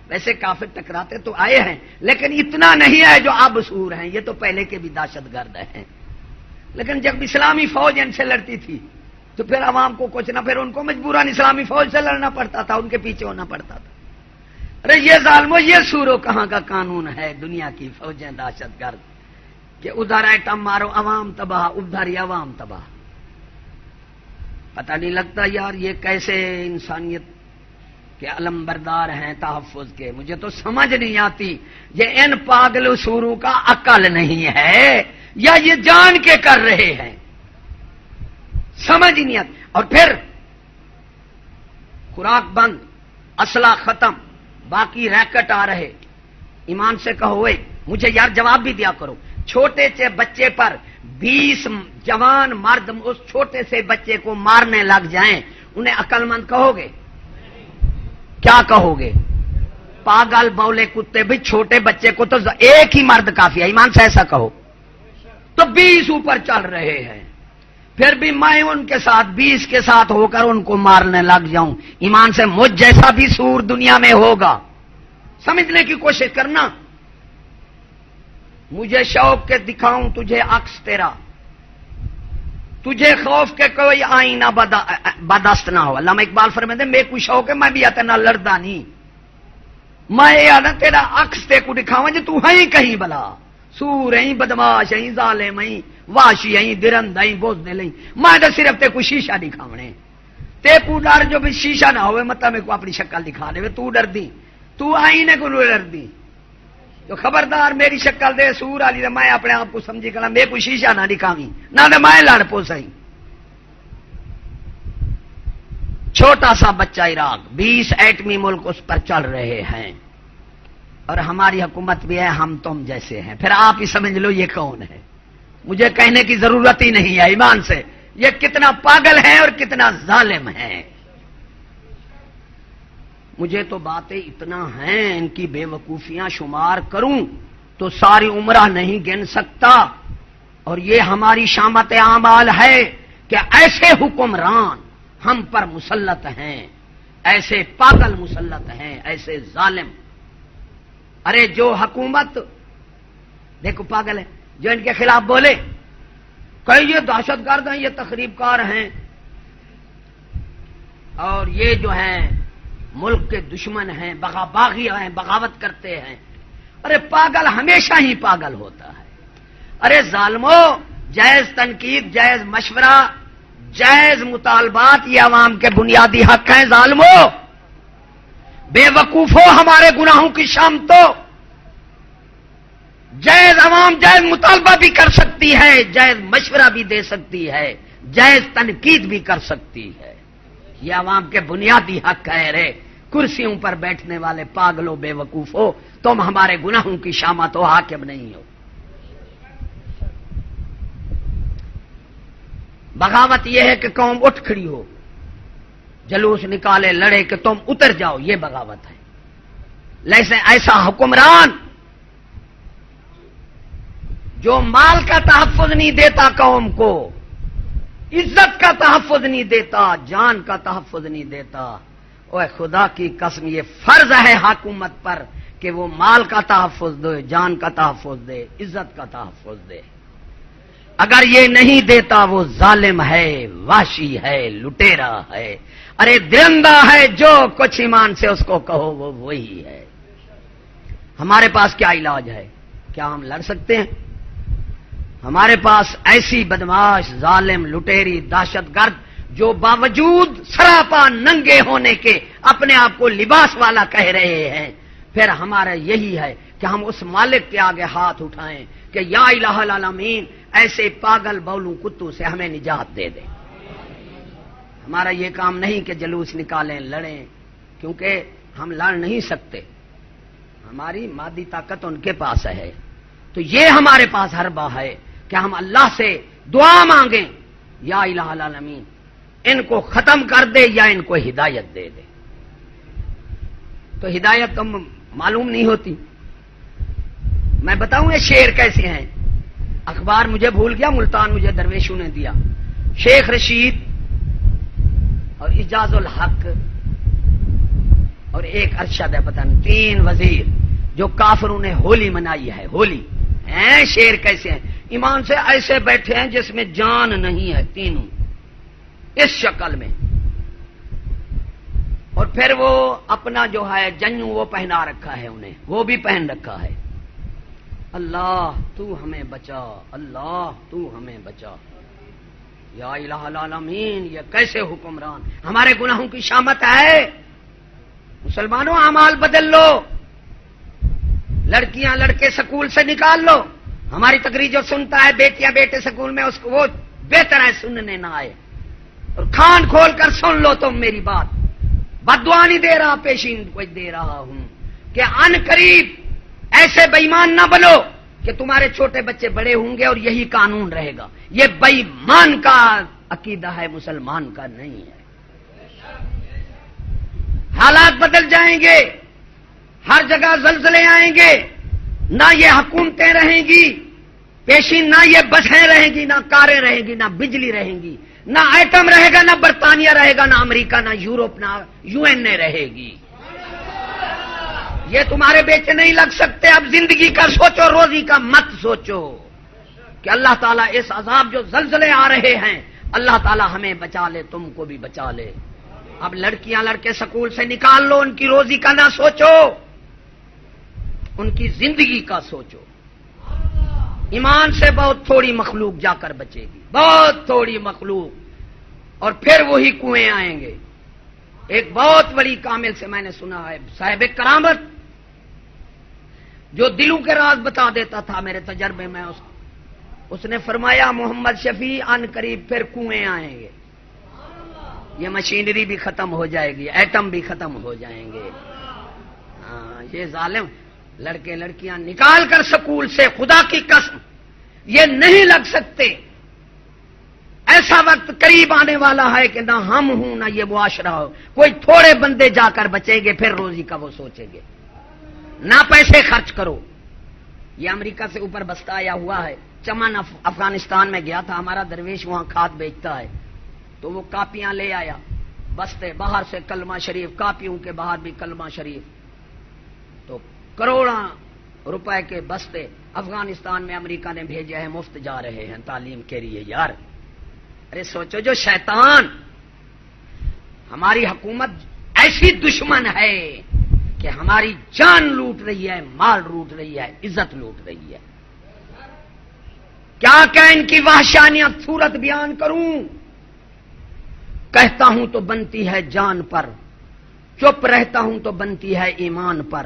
ویسے کافر ٹکراتے تو آئے ہیں، لیکن اتنا نہیں ہے جو اب سور ہیں. یہ تو پہلے کے بھی دہشت گرد ہیں. لیکن جب اسلامی فوج ان سے لڑتی تھی تو پھر عوام کو کچھ نہ، پھر ان کو مجبوراً اسلامی فوج سے لڑنا پڑتا تھا، ان کے پیچھے ہونا پڑتا تھا. ارے یہ ظالمو، یہ سورو کہاں کا قانون ہے دنیا کی فوجیں دہشت گرد کہ ادھر ایٹم مارو عوام تباہ، ادھر ہی عوام تباہ. پتہ نہیں لگتا یار یہ کیسے انسانیت کے علم بردار ہیں تحفظ کے. مجھے تو سمجھ نہیں آتی یہ ان پاگل سوروں کا عقل نہیں ہے یا یہ جان کے کر رہے ہیں، سمجھ نہیں آتی. اور پھر خوراک بند، اسلحہ ختم، باقی ریکٹ آ رہے. ایمان سے کہو مجھے یار جواب بھی دیا کرو. چھوٹے سے بچے پر 20 جوان مرد اس چھوٹے سے بچے کو مارنے لگ جائیں، انہیں عقل مند کہو گے؟ کیا کہو گے؟ پاگل بولے کتے. بھی چھوٹے بچے کو تو ایک ہی مرد کافی ہے، ایمان سے ایسا کہو. تو 20 اوپر چل رہے ہیں، پھر بھی میں ان کے ساتھ 20 کے ساتھ ہو کر ان کو مارنے لگ جاؤں. ایمان سے مجھ جیسا بھی سور دنیا میں ہوگا. سمجھنے کی کوشش کرنا. مجھے شوق کے دکھاؤں تجھے عکس تیرا، تجھے خوف کے کوئی آئینہ بدست نہ ہو. علامہ اقبال فرماتے ہیں میں کوئی شوق ہے میں بھی آتا نہ لڑدا نہیں. میں آنا تیرا عکس تے کو دکھاواں جو تو ہیں کہیں بلا. سور ہیں، بدماش ہیں، ظالم ہیں، واشی ہیں، درند ہیں، بزدل ہیں. میں تو صرف تے کو شیشہ دکھاونے. تے کو ڈر جو بھی شیشہ نہ ہوئے مطلب میں کو اپنی شکل دکھا دے. تو ڈر دی، تو آئینے کو ڈر دی. تو خبردار میری شکل دے سور والی تو میں اپنے آپ کو سمجھی کرنا میں کوئی شیشہ نہ دکھاویں نہ میں لڑ پو سہی. چھوٹا سا بچہ عراق، 20 ایٹمی ملک اس پر چل رہے ہیں اور ہماری حکومت بھی ہے ہم تم جیسے ہیں. پھر آپ ہی سمجھ لو یہ کون ہے. مجھے کہنے کی ضرورت ہی نہیں ہے ایمان سے یہ کتنا پاگل ہیں اور کتنا ظالم ہیں. مجھے تو باتیں اتنا ہیں ان کی بے وقوفیاں شمار کروں تو ساری عمرہ نہیں گن سکتا. اور یہ ہماری شامت اعمال ہے کہ ایسے حکمران ہم پر مسلط ہیں، ایسے پاگل مسلط ہیں، ایسے ظالم. ارے جو حکومت دیکھو پاگل ہے جو ان کے خلاف بولے کہ یہ دہشت گرد ہیں، یہ تخریب کار ہیں اور یہ جو ہیں ملک کے دشمن ہیں، باغی ہیں، بغاوت کرتے ہیں. ارے پاگل ہمیشہ ہی پاگل ہوتا ہے. ارے ظالمو، جائز تنقید، جائز مشورہ، جائز مطالبات یہ عوام کے بنیادی حق ہیں. ظالمو، بے وقوفو، ہمارے گناہوں کی شام تو جائز عوام جائز مطالبہ بھی کر سکتی ہے، جائز مشورہ بھی دے سکتی ہے، جائز تنقید بھی کر سکتی ہے. یہ عوام کے بنیادی حق ہے. رے کرسیوں پر بیٹھنے والے پاگلوں، بے وقوفو، تم ہمارے گناہوں کی شامت ہو، حاکم نہیں ہو. بغاوت یہ ہے کہ قوم اٹھ کھڑی ہو، جلوس نکالے، لڑے کہ تم اتر جاؤ، یہ بغاوت ہے. لیکن ایسا حکمران جو مال کا تحفظ نہیں دیتا، قوم کو عزت کا تحفظ نہیں دیتا، جان کا تحفظ نہیں دیتا، اوے خدا کی قسم یہ فرض ہے حکومت پر کہ وہ مال کا تحفظ دے، جان کا تحفظ دے، عزت کا تحفظ دے. اگر یہ نہیں دیتا وہ ظالم ہے، وحشی ہے، لٹیرا ہے، ارے درندہ ہے. جو کچھ ایمان سے اس کو کہو وہ وہی ہے. ہمارے پاس کیا علاج ہے؟ کیا ہم لڑ سکتے ہیں؟ ہمارے پاس ایسی بدماش، ظالم، لٹیری، دہشت گرد جو باوجود سراپا ننگے ہونے کے اپنے آپ کو لباس والا کہہ رہے ہیں. پھر ہمارا یہی ہے کہ ہم اس مالک کے آگے ہاتھ اٹھائیں کہ یا الہ العالمین ایسے پاگل بولوں کتوں سے ہمیں نجات دے دے. ہمارا یہ کام نہیں کہ جلوس نکالیں، لڑیں، کیونکہ ہم لڑ نہیں سکتے، ہماری مادی طاقت ان کے پاس ہے. تو یہ ہمارے پاس حربہ ہے کہ ہم اللہ سے دعا مانگیں، یا الہ العالمین ان کو ختم کر دے یا ان کو ہدایت دے دے. تو ہدایت تو معلوم نہیں ہوتی. میں بتاؤں یہ شعر کیسے ہیں. اخبار مجھے بھول گیا، ملتان مجھے درویشوں نے دیا. شیخ رشید اور اجاز الحق اور ایک ارشد ہے، پتہ نہیں، 3 وزیر جو کافروں نے ہولی منائی ہے. ہولی ہیں شعر کیسے ہیں؟ ایمان سے ایسے بیٹھے ہیں جس میں جان نہیں ہے، تینوں اس شکل میں. اور پھر وہ اپنا جو ہے جنو وہ پہنا رکھا ہے انہیں، وہ بھی پہن رکھا ہے. اللہ تو ہمیں بچا، اللہ تو ہمیں بچا، یا الہ العالمین. یہ کیسے حکمران؟ ہمارے گناہوں کی شامت ہے. مسلمانوں اعمال بدل لو، لڑکیاں لڑکے سکول سے نکال لو. ہماری تقریر جو سنتا ہے بیٹیاں بیٹے سکول میں، اس کو وہ بہتر ہے سننے نہ آئے. اور کان کھول کر سن لو تم میری بات. بددعا نہیں دے رہا، پیشین کو دے رہا ہوں کہ ان قریب ایسے بے ایمان نہ بنو کہ تمہارے چھوٹے بچے بڑے ہوں گے اور یہی قانون رہے گا. یہ بے ایمان کا عقیدہ ہے، مسلمان کا نہیں ہے. حالات بدل جائیں گے، ہر جگہ زلزلے آئیں گے، نہ یہ حکومتیں رہیں گی پیشین، نہ یہ بسیں رہیں گی، نہ کاریں رہیں گی، نہ بجلی رہیں گی، نہ ایٹم رہے گا، نہ برطانیہ رہے گا، نہ امریکہ، نہ یورپ، نہ UN رہے گی. یہ تمہارے بیچے نہیں لگ سکتے. اب زندگی کا سوچو، روزی کا مت سوچو کہ اللہ تعالیٰ اس عذاب جو زلزلے آ رہے ہیں، اللہ تعالیٰ ہمیں بچا لے، تم کو بھی بچا لے. اب لڑکیاں لڑکے سکول سے نکال لو، ان کی روزی کا نہ سوچو، ان کی زندگی کا سوچو. ایمان سے بہت تھوڑی مخلوق جا کر بچے گی، بہت تھوڑی مخلوق. اور پھر وہی کنویں آئیں گے. ایک بہت بڑی کامل سے میں نے سنا ہے، صاحب کرامت جو دلوں کے راز بتا دیتا تھا، میرے تجربے میں اس نے فرمایا محمد شفیع ان قریب پھر کنویں آئیں گے، یہ مشینری بھی ختم ہو جائے گی، ایٹم بھی ختم ہو جائیں گے. ہاں یہ ظالم لڑکے لڑکیاں نکال کر سکول سے، خدا کی قسم یہ نہیں لگ سکتے. ایسا وقت قریب آنے والا ہے کہ نہ ہم ہوں نہ یہ معاشرہ ہو، کوئی تھوڑے بندے جا کر بچیں گے، پھر روزی کا وہ سوچیں گے. نہ پیسے خرچ کرو. یہ امریکہ سے اوپر بستہ آیا ہوا ہے. چمن افغانستان میں گیا تھا، ہمارا درویش وہاں کھاد بیچتا ہے، تو وہ کاپیاں لے آیا، بستے باہر سے کلمہ شریف، کاپیوں کے باہر بھی کلمہ شریف. تو کروڑوں روپے کے بستے افغانستان میں امریکہ نے بھیجے ہیں، مفت جا رہے ہیں تعلیم کے لیے. یار ارے سوچو، جو شیطان ہماری حکومت ایسی دشمن ہے کہ ہماری جان لوٹ رہی ہے، مال لوٹ رہی ہے، عزت لوٹ رہی ہے. کیا کہ ان کی وحشانیت صورت بیان کروں؟ کہتا ہوں تو بنتی ہے جان پر، چپ رہتا ہوں تو بنتی ہے ایمان پر.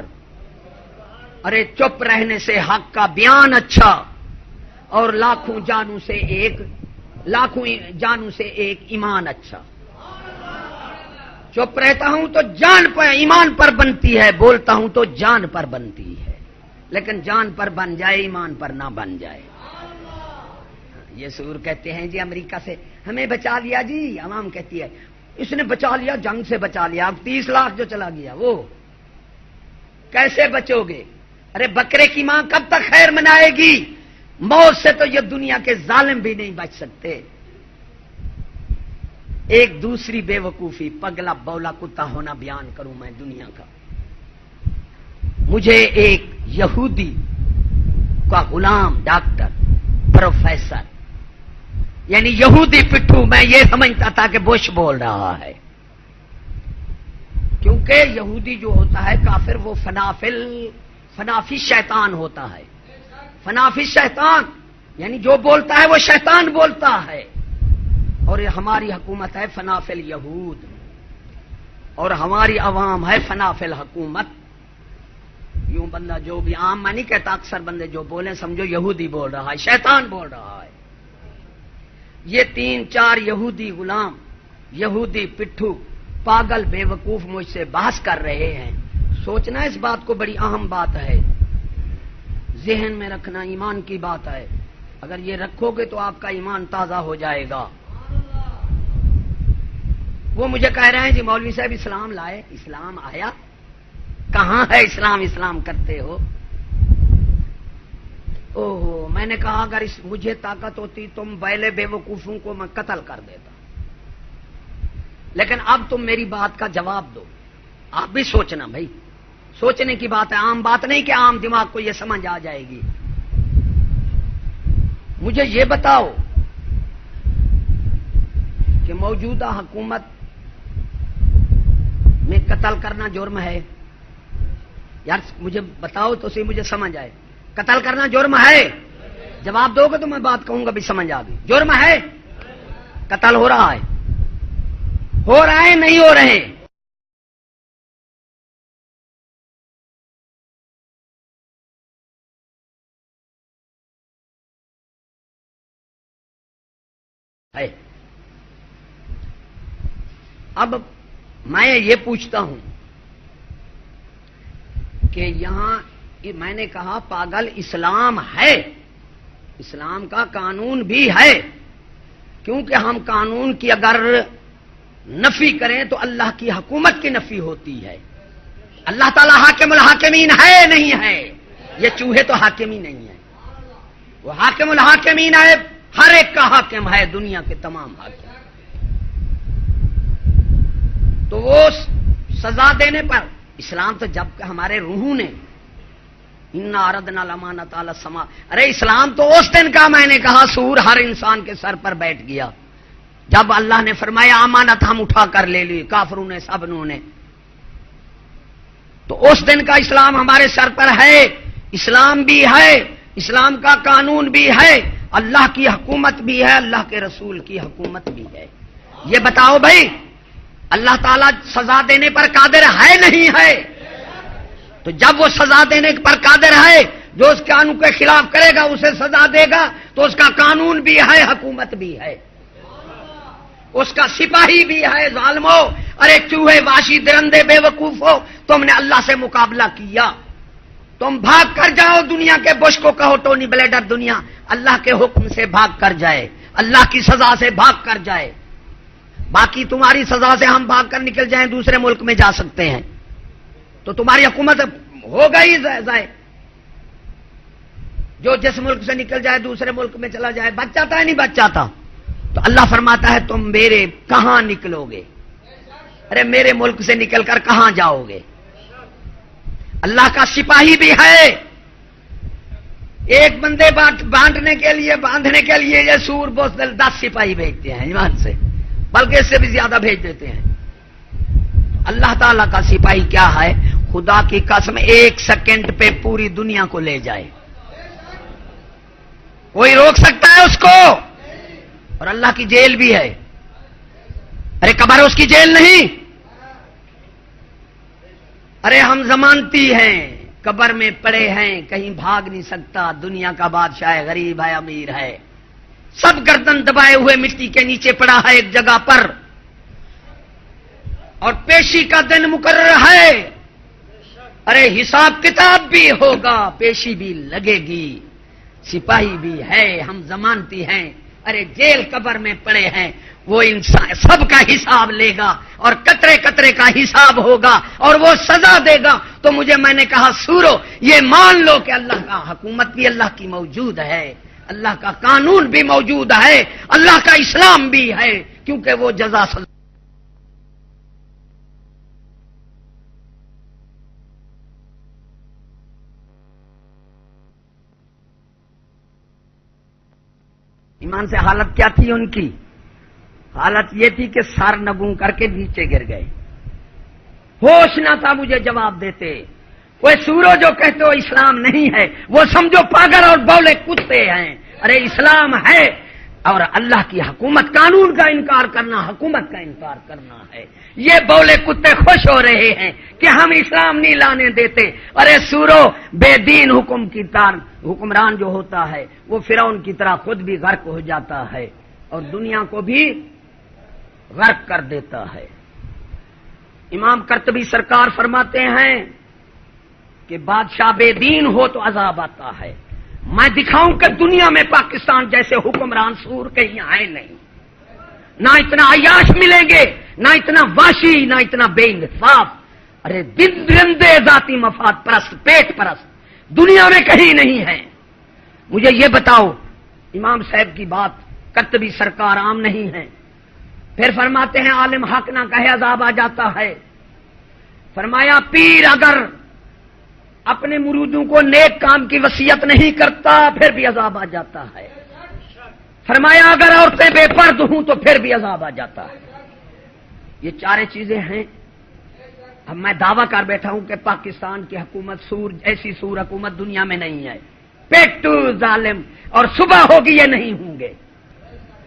ارے چپ رہنے سے حق کا بیان اچھا، اور لاکھوں جانوں سے ایک ایمان اچھا. چپ رہتا ہوں تو جان پر ایمان پر بنتی ہے، بولتا ہوں تو جان پر بنتی ہے. لیکن جان پر بن جائے، ایمان پر نہ بن جائے. یہ سور کہتے ہیں جی امریکہ سے ہمیں بچا لیا جی، عوام کہتی ہے اس نے بچا لیا، جنگ سے بچا لیا. اب 30 لاکھ جو چلا گیا وہ کیسے بچو گے؟ ارے بکرے کی ماں کب تک خیر منائے گی؟ موت سے تو یہ دنیا کے ظالم بھی نہیں بچ سکتے. ایک دوسری بے وقوفی، پگلا بولا کتا ہونا بیان کروں میں دنیا کا. مجھے ایک یہودی کا غلام، ڈاکٹر، پروفیسر، یعنی یہودی پٹھو، میں یہ سمجھتا تھا کہ بش بول رہا ہے، کیونکہ یہودی جو ہوتا ہے کافر، وہ فنافی شیطان ہوتا ہے. فنافی شیطان یعنی جو بولتا ہے وہ شیطان بولتا ہے. اور ہماری حکومت ہے فنافل یہود، اور ہماری عوام ہے فنافل حکومت. یوں بندہ جو بھی عام میں نہیں کہتا، اکثر بندے جو بولیں سمجھو یہودی بول رہا ہے، شیطان بول رہا ہے. یہ 3-4 یہودی غلام، یہودی پٹھو، پاگل بے وقوف مجھ سے بحث کر رہے ہیں. سوچنا اس بات کو بڑی اہم بات ہے، ذہن میں رکھنا، ایمان کی بات ہے. اگر یہ رکھو گے تو آپ کا ایمان تازہ ہو جائے گا. وہ مجھے کہہ رہے ہیں جی مولوی صاحب اسلام لائے. اسلام آیا کہاں ہے؟ اسلام کرتے ہو. اوہو، میں نے کہا اگر مجھے طاقت ہوتی تم بیلے بے وقوفوں کو میں قتل کر دیتا، لیکن اب تم میری بات کا جواب دو. آپ بھی سوچنا بھائی، سوچنے کی بات ہے، عام بات نہیں کہ عام دماغ کو یہ سمجھ آ جائے گی. مجھے یہ بتاؤ کہ موجودہ حکومت میں قتل کرنا جرم ہے؟ یار مجھے بتاؤ تو صحیح، مجھے سمجھ آئے. قتل کرنا جرم ہے؟ جواب دو گے تو میں بات کہوں گا بھی سمجھ آ گئی. جرم ہے؟ قتل ہو رہا ہے؟ ہو رہا ہے نہیں ہو رہے؟ اب میں یہ پوچھتا ہوں کہ یہاں میں نے کہا پاگل اسلام ہے، اسلام کا قانون بھی ہے، کیونکہ ہم قانون کی اگر نفی کریں تو اللہ کی حکومت کی نفی ہوتی ہے. اللہ تعالیٰ حاکم الحاکمین ہے نہیں ہے؟ یہ چوہے تو حاکم ہی نہیں ہے، وہ حاکم الحاکمین ہے، ہر ایک کا حاکم ہے، دنیا کے تمام حاکم. تو وہ سزا دینے پر اسلام تو جب کہ ہمارے روحوں نے اِنَّا عَرَضْنَا الْأَمَانَةَ عَلَى السَّمَاءِ، ارے اسلام تو اس دن کا میں نے کہا سور ہر انسان کے سر پر بیٹھ گیا جب اللہ نے فرمایا امانت ہم اٹھا کر لے لی، کافروں نے، سبنوں نے. تو اس دن کا اسلام ہمارے سر پر ہے. اسلام بھی ہے، اسلام کا قانون بھی ہے، اللہ کی حکومت بھی ہے، اللہ کے رسول کی حکومت بھی ہے. یہ بتاؤ بھائی اللہ تعالیٰ سزا دینے پر قادر ہے نہیں ہے؟ تو جب وہ سزا دینے پر قادر ہے، جو اس قانون کے خلاف کرے گا اسے سزا دے گا. تو اس کا قانون بھی ہے، حکومت بھی ہے، اس کا سپاہی بھی ہے. ظالمو، ارے چوہے، واشی، درندے، بے وقوف ہو، تم نے اللہ سے مقابلہ کیا. تم بھاگ کر جاؤ، دنیا کے بش کو کہو ٹونی بلیڈر دنیا اللہ کے حکم سے بھاگ کر جائے، اللہ کی سزا سے بھاگ کر جائے. باقی تمہاری سزا سے ہم بھاگ کر نکل جائیں دوسرے ملک میں جا سکتے ہیں، تو تمہاری حکومت ہو گئی ضائع. جو جس ملک سے نکل جائے دوسرے ملک میں چلا جائے، بچ جاتا ہے نہیں بچ جاتا؟ تو اللہ فرماتا ہے تم میرے کہاں نکلو گے؟ ارے میرے ملک سے نکل کر کہاں جاؤ گے؟ اللہ کا سپاہی بھی ہے. ایک بندے باندھنے کے لیے یہ سور بوزدل 10 سپاہی بھیجتے ہیں ایمان سے، بلکہ اس سے بھی زیادہ بھیج دیتے ہیں. اللہ تعالیٰ کا سپاہی کیا ہے؟ خدا کی قسم 1 سیکنڈ پہ پوری دنیا کو لے جائے، کوئی روک سکتا ہے اس کو؟ اور اللہ کی جیل بھی ہے، ارے قبر اس کی جیل نہیں، ارے ہم ضمانتی ہیں، قبر میں پڑے ہیں، کہیں بھاگ نہیں سکتا، دنیا کا بادشاہ ہے، غریب ہے، امیر ہے، سب گردن دبائے ہوئے مٹی کے نیچے پڑا ہے ایک جگہ پر، اور پیشی کا دن مقرر ہے، ارے حساب کتاب بھی ہوگا، پیشی بھی لگے گی، سپاہی بھی ہے، ہم ضمانتی ہیں، ارے جیل قبر میں پڑے ہیں، وہ انسان سب کا حساب لے گا اور قطرے قطرے کا حساب ہوگا اور وہ سزا دے گا۔ تو میں نے کہا سورو، یہ مان لو کہ اللہ کا حکومت بھی اللہ کی موجود ہے، اللہ کا قانون بھی موجود ہے، اللہ کا اسلام بھی ہے، کیونکہ وہ جزا سزا۔ ایمان سے حالت کیا تھی ان کی؟ حالت یہ تھی کہ سر نگوں کر کے نیچے گر گئے، ہوش نہ تھا مجھے جواب دیتے۔ وہ سورو جو کہتے ہو اسلام نہیں ہے، وہ سمجھو پاگل اور بولے کتے ہیں، ارے اسلام ہے، اور اللہ کی حکومت، قانون کا انکار کرنا حکومت کا انکار کرنا ہے۔ یہ بولے کتے خوش ہو رہے ہیں کہ ہم اسلام نہیں لانے دیتے۔ ارے سورو، بے دین حکمران جو ہوتا ہے وہ فرعون کی طرح خود بھی غرق ہو جاتا ہے اور دنیا کو بھی غرق کر دیتا ہے۔ امام قرطبی سرکار فرماتے ہیں کہ بادشاہ بے دین ہو تو عذاب آتا ہے۔ میں دکھاؤں کہ دنیا میں پاکستان جیسے حکمران سور کہیں آئے نہیں، نہ اتنا عیاش ملیں گے، نہ اتنا واشی، نہ اتنا بے انصاف، ارے درندے ذاتی مفاد پرست، پیٹ پرست دنیا میں کہیں نہیں ہے۔ مجھے یہ بتاؤ، امام صاحب کی بات قرطبی سرکار عام نہیں ہے۔ پھر فرماتے ہیں عالم حق نہ کہے عذاب آ جاتا ہے۔ فرمایا پیر اگر اپنے مریدوں کو نیک کام کی وصیت نہیں کرتا پھر بھی عذاب آ جاتا ہے۔ فرمایا اگر عورتیں بے پرد ہوں تو پھر بھی عذاب آ جاتا ہے۔ یہ چارے چیزیں ہیں۔ اب میں دعویٰ کر بیٹھا ہوں کہ پاکستان کی حکومت سور ایسی سور حکومت دنیا میں نہیں ہے، پیٹو ظالم، اور صبح ہوگی یہ نہیں ہوں گے،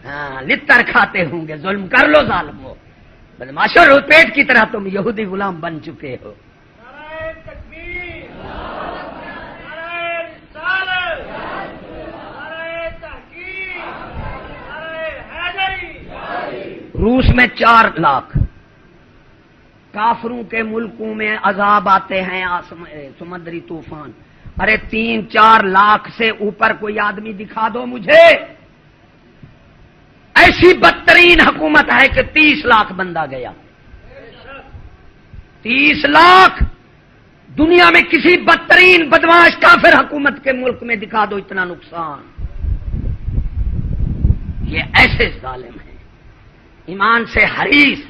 ہاں لتر کھاتے ہوں گے، ظلم کر لو ظالمو، بدماشو، پیٹ کی طرح تم یہودی غلام بن چکے ہو۔ روس میں 4 لاکھ کافروں کے ملکوں میں عذاب آتے ہیں، سمندری طوفان، ارے 3-4 لاکھ سے اوپر کوئی آدمی دکھا دو مجھے۔ ایسی بدترین حکومت ہے کہ 30 لاکھ بندہ گیا، 30 لاکھ دنیا میں کسی بدترین بدماش کافر حکومت کے ملک میں دکھا دو اتنا نقصان۔ یہ ایسے ظالم ہیں، ایمان سے حریص،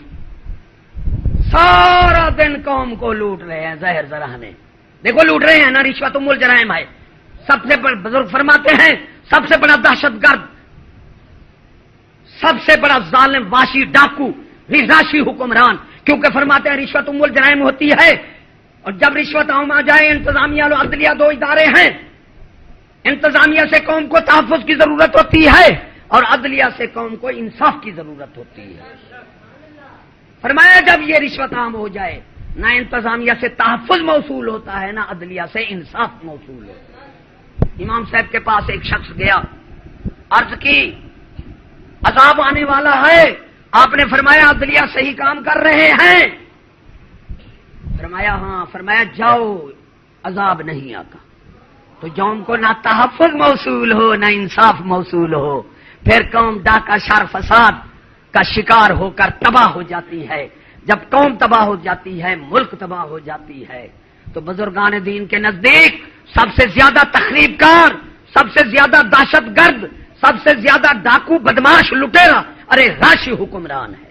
سارا دن قوم کو لوٹ رہے ہیں زہر زرانے، دیکھو لوٹ رہے ہیں نا، رشوت ام الجرائم ہے، سب سے بڑا بزرگ فرماتے ہیں سب سے بڑا دہشت گرد، سب سے بڑا ظالم، واشی، ڈاکو، راشی حکمران، کیونکہ فرماتے ہیں رشوت ام الجرائم ہوتی ہے، اور جب رشوت عام آ جائے، انتظامیہ اور عدلیہ 2 ادارے ہیں، انتظامیہ سے قوم کو تحفظ کی ضرورت ہوتی ہے اور عدلیہ سے قوم کو انصاف کی ضرورت ہوتی ہے۔ فرمایا جب یہ رشوت عام ہو جائے، نہ انتظامیہ سے تحفظ موصول ہوتا ہے، نہ عدلیہ سے انصاف موصول ہوتا ہے۔ امام صاحب کے پاس ایک شخص گیا، عرض کی عذاب آنے والا ہے، آپ نے فرمایا عدلیہ صحیح کام کر رہے ہیں؟ فرمایا ہاں۔ فرمایا جاؤ، عذاب نہیں آتا تو قوم کو نہ تحفظ موصول ہو نہ انصاف موصول ہو، پھر قوم ڈاکہ شر فساد کا شکار ہو کر تباہ ہو جاتی ہے۔ جب قوم تباہ ہو جاتی ہے، ملک تباہ ہو جاتی ہے، تو بزرگان دین کے نزدیک سب سے زیادہ تخریب کار، سب سے زیادہ دہشت گرد، سب سے زیادہ ڈاکو، بدماش، لٹیرا، ارے راشی حکمران ہے۔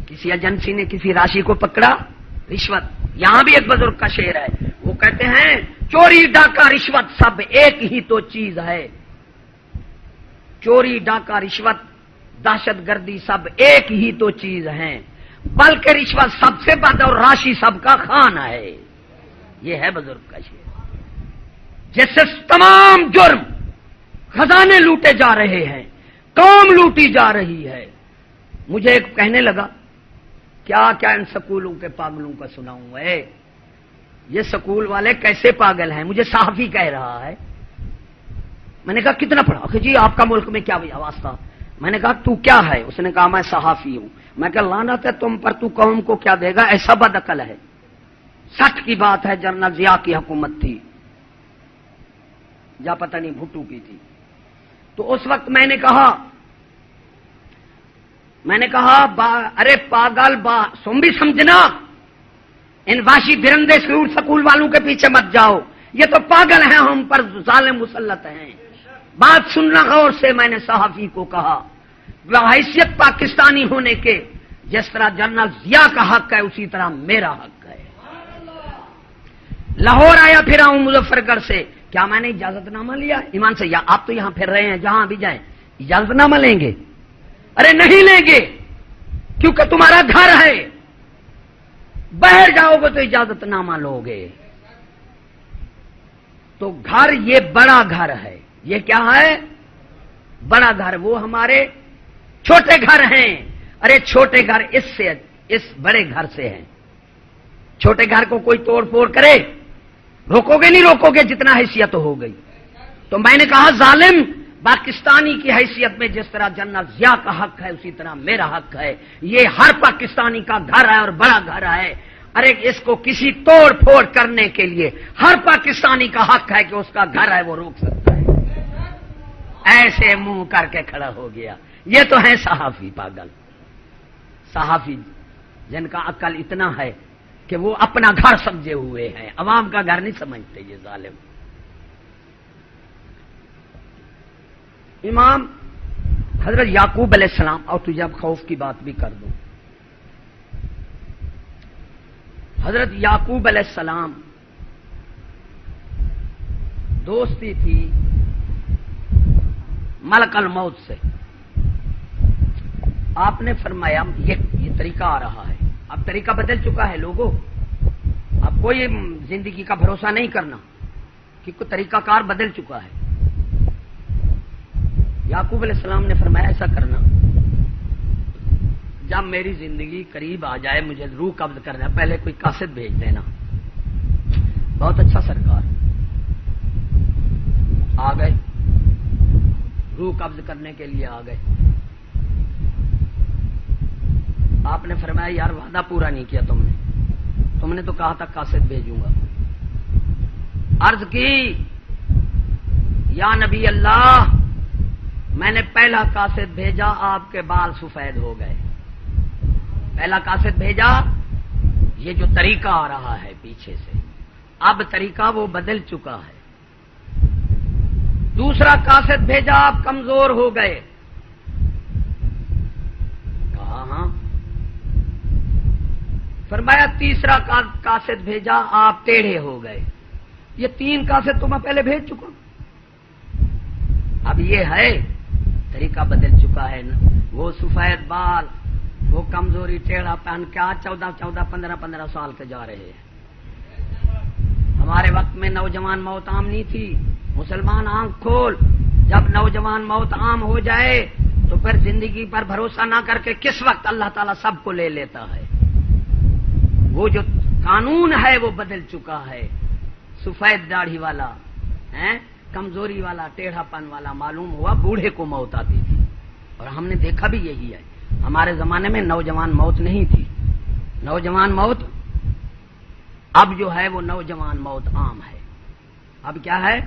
کسی ایجنسی نے کسی راشی کو پکڑا، رشوت، یہاں بھی ایک بزرگ کا شعر ہے، وہ کہتے ہیں چوری ڈاکہ رشوت سب ایک ہی تو چیز ہے، چوری ڈاکہ رشوت دہشت گردی سب ایک ہی تو چیز ہیں، بلکہ رشوت سب سے بد اور راشی سب کا خان ہے. یہ ہے بزرگ کا شعر. جس سے تمام جرم خزانے لوٹے جا رہے ہیں، قوم لوٹی جا رہی ہے. مجھے ایک کہنے لگا کیا کیا ان سکولوں کے پاگلوں کا سناؤں ہے، یہ سکول والے کیسے پاگل ہیں. مجھے صحافی کہہ رہا ہے. میں نے کہا کتنا پڑھا؟ کہ جی آپ کا ملک میں کیا واسطہ. میں نے کہا تو کیا ہے؟ اس نے کہا میں صحافی ہوں. میں کہا لعنت ہے تم پر، تو قوم کو کیا دے گا؟ ایسا بد عقل ہے. 60 کی بات ہے، جنرل ضیاء کی حکومت تھی، یا پتہ نہیں بھٹو کی تھی. تو اس وقت میں نے کہا ارے پاگل تم بھی سمجھنا، ان واشی درندے سکول والوں کے پیچھے مت جاؤ، یہ تو پاگل ہیں، ہم پر ظالم مسلط ہیں. بات سننا غور سے. میں نے صحافی کو کہا حیثیت پاکستانی ہونے کے جس طرح جنرل ضیاء کا حق ہے اسی طرح میرا حق ہے. لاہور آیا پھر آؤں مظفر گڑھ سے، کیا میں نے اجازت نامہ لیا؟ ایمان سے یا آپ تو یہاں پھر رہے ہیں، جہاں بھی جائیں اجازت نامہ لیں گے؟ ارے نہیں لیں گے، کیونکہ تمہارا گھر ہے. باہر جاؤ گے تو اجازت نامہ لو گے. تو گھر یہ بڑا گھر ہے. یہ کیا ہے؟ بڑا گھر. وہ ہمارے چھوٹے گھر ہیں. ارے چھوٹے گھر اس بڑے گھر سے ہیں. چھوٹے گھر کو کوئی توڑ پھوڑ کرے روکو گے؟ نہیں روکو گے جتنا حیثیت ہو گئی. تو میں نے کہا ظالم، پاکستانی کی حیثیت میں جس طرح جنرل ضیاء کا حق ہے اسی طرح میرا حق ہے. یہ ہر پاکستانی کا گھر ہے اور بڑا گھر ہے. ارے اس کو کسی توڑ پھوڑ کرنے کے لیے ہر پاکستانی کا حق ہے کہ اس کا گھر ہے وہ روک سکتا ہے. ایسے منہ کر کے کھڑا ہو گیا. یہ تو ہے صحافی پاگل، صحافی جن کا عقل اتنا ہے کہ وہ اپنا گھر سمجھے ہوئے ہیں، عوام کا گھر نہیں سمجھتے. یہ ظالم. امام حضرت یعقوب علیہ السلام، اور تجھے اب خوف کی بات بھی کر دوں. حضرت یعقوب علیہ السلام دوستی تھی ملک الموت سے. آپ نے فرمایا یہ طریقہ آ رہا ہے. اب طریقہ بدل چکا ہے لوگوں. اب کوئی زندگی کا بھروسہ نہیں کرنا کہ طریقہ کار بدل چکا ہے. یعقوب علیہ السلام نے فرمایا ایسا کرنا، جب میری زندگی قریب آ جائے مجھے روح قبض کرنا، پہلے کوئی قاصد بھیج دینا. بہت اچھا سرکار. آ گئے، روح قبض کرنے کے لیے آ گئے. آپ نے فرمایا یار وعدہ پورا نہیں کیا تم نے تو کہا تھا قاصد بھیجوں گا. عرض کی یا نبی اللہ، میں نے پہلا قاصد بھیجا، آپ کے بال سفید ہو گئے. پہلا قاصد بھیجا، یہ جو طریقہ آ رہا ہے پیچھے سے، اب طریقہ وہ بدل چکا ہے. دوسرا قاصد بھیجا، آپ کمزور ہو گئے. کہا ہاں. فرمایا تیسرا قاصد بھیجا، آپ ٹیڑھے ہو گئے. یہ 3 قاصد تو میں پہلے بھیج چکا. اب یہ ہے طریقہ بدل چکا ہے. وہ سفید بال، وہ کمزوری، ٹیڑھا پہن کیا 14-15 سال سے جا رہے ہیں. ہمارے وقت میں نوجوان موت عام نہیں تھی. مسلمان آنکھ کھول، جب نوجوان موت عام ہو جائے تو پھر زندگی پر بھروسہ نہ کر کے کس وقت اللہ تعالیٰ سب کو لے لیتا ہے. وہ جو قانون ہے وہ بدل چکا ہے. سفید داڑھی والا، کمزوری والا، ٹیڑھا پن والا، معلوم ہوا بوڑھے کو موت آتی تھی. اور ہم نے دیکھا بھی یہی ہے. ہمارے زمانے میں نوجوان موت نہیں تھی. نوجوان موت اب جو ہے وہ نوجوان موت عام ہے. اب کیا ہے؟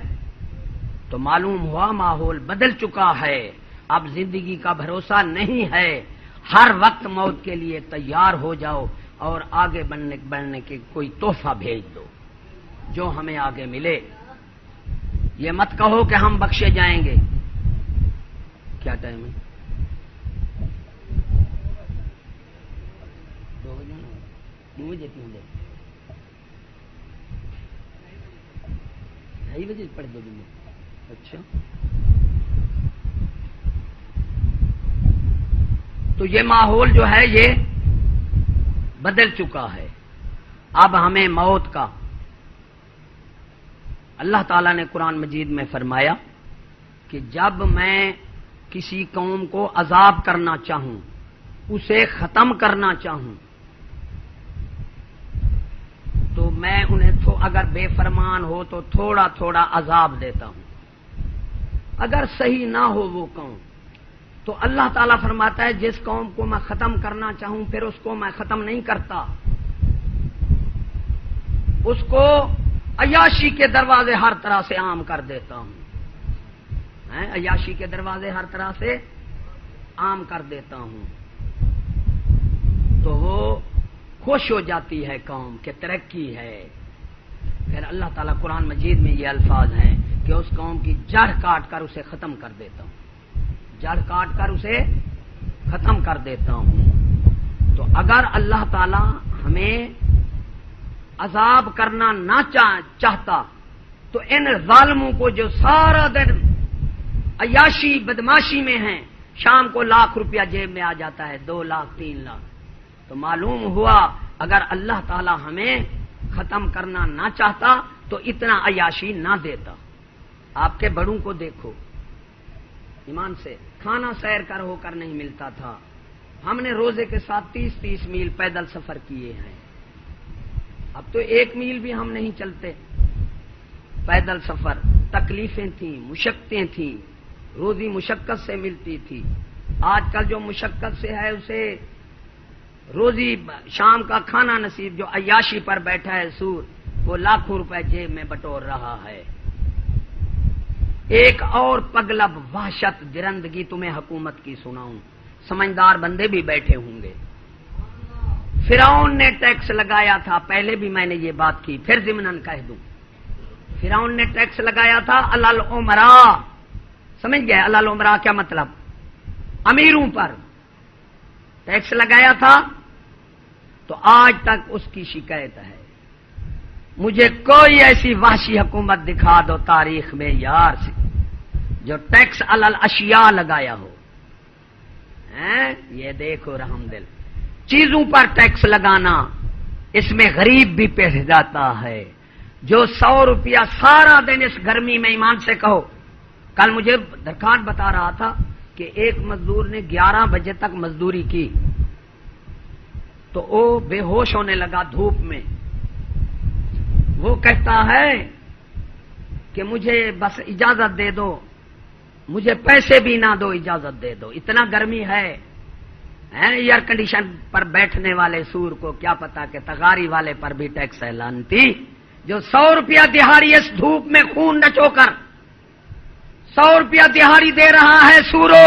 تو معلوم ہوا ماحول بدل چکا ہے. اب زندگی کا بھروسہ نہیں ہے. ہر وقت موت کے لیے تیار ہو جاؤ اور آگے بڑھنے کے کوئی تحفہ بھیج دو جو ہمیں آگے ملے. یہ مت کہو کہ ہم بخشے جائیں گے. کیا ٹائم ہے؟ 2 بجے. 2 بجے 3 بجے 2:30 بجے پڑھ دو گے. اچھا تو یہ ماحول جو ہے یہ بدل چکا ہے. اب ہمیں موت کا اللہ تعالیٰ نے قرآن مجید میں فرمایا کہ جب میں کسی قوم کو عذاب کرنا چاہوں، اسے ختم کرنا چاہوں، تو میں انہیں اگر بے فرمان ہو تو تھوڑا تھوڑا عذاب دیتا ہوں. اگر صحیح نہ ہو وہ قوم تو اللہ تعالیٰ فرماتا ہے جس قوم کو میں ختم کرنا چاہوں پھر اس کو میں ختم نہیں کرتا، اس کو عیاشی کے دروازے ہر طرح سے عام کر دیتا ہوں. عیاشی کے دروازے ہر طرح سے عام کر دیتا ہوں تو وہ خوش ہو جاتی ہے قوم کہ ترقی ہے. پھر اللہ تعالیٰ قرآن مجید میں یہ الفاظ ہیں کہ اس قوم کی جڑ کاٹ کر اسے ختم کر دیتا ہوں، جڑ کاٹ کر اسے ختم کر دیتا ہوں. تو اگر اللہ تعالیٰ ہمیں عذاب کرنا نہ چاہتا تو ان ظالموں کو جو سارا دن عیاشی بدماشی میں ہیں، شام کو لاکھ روپیہ جیب میں آ جاتا ہے، 2 لاکھ 3 لاکھ، تو معلوم ہوا اگر اللہ تعالیٰ ہمیں ختم کرنا نہ چاہتا تو اتنا عیاشی نہ دیتا. آپ کے بڑوں کو دیکھو، ایمان سے کھانا سیر کر ہو کر نہیں ملتا تھا. ہم نے روزے کے ساتھ 30-30 میل پیدل سفر کیے ہیں. اب تو 1 میل بھی ہم نہیں چلتے. پیدل سفر، تکلیفیں تھیں، مشقتیں تھیں، روزی مشقت سے ملتی تھی. آج کل جو مشقت سے ہے اسے روزی شام کا کھانا نصیب، جو عیاشی پر بیٹھا ہے سور وہ لاکھوں روپے جیب میں بٹور رہا ہے. ایک اور پگلب وحشت درندگی تمہیں حکومت کی سناؤں، سمجھدار بندے بھی بیٹھے ہوں گے. فرعون نے ٹیکس لگایا تھا، پہلے بھی میں نے یہ بات کی، پھر ضمناً کہہ دوں. فرعون نے ٹیکس لگایا تھا الامراء، سمجھ گئے الامراء کیا مطلب؟ امیروں پر ٹیکس لگایا تھا. تو آج تک اس کی شکایت ہے. مجھے کوئی ایسی وحشی حکومت دکھا دو تاریخ میں یار سے جو ٹیکس الاشیاء لگایا ہو. یہ دیکھو رحم دل، چیزوں پر ٹیکس لگانا، اس میں غریب بھی پیش جاتا ہے. جو 100 روپیہ سارا دن اس گرمی میں، ایمان سے کہو، کل مجھے درکان بتا رہا تھا کہ ایک مزدور نے 11 بجے تک مزدوری کی تو وہ بے ہوش ہونے لگا دھوپ میں. وہ کہتا ہے کہ مجھے بس اجازت دے دو، مجھے پیسے بھی نہ دو، اجازت دے دو، اتنا گرمی ہے. ایئر کنڈیشن پر بیٹھنے والے سور کو کیا پتا کہ تغاری والے پر بھی ٹیکس ہے. لانتی جو 100 روپیہ دہاڑی اس دھوپ میں خون نچو کر 100 روپیہ دہاڑی دے رہا ہے، سورو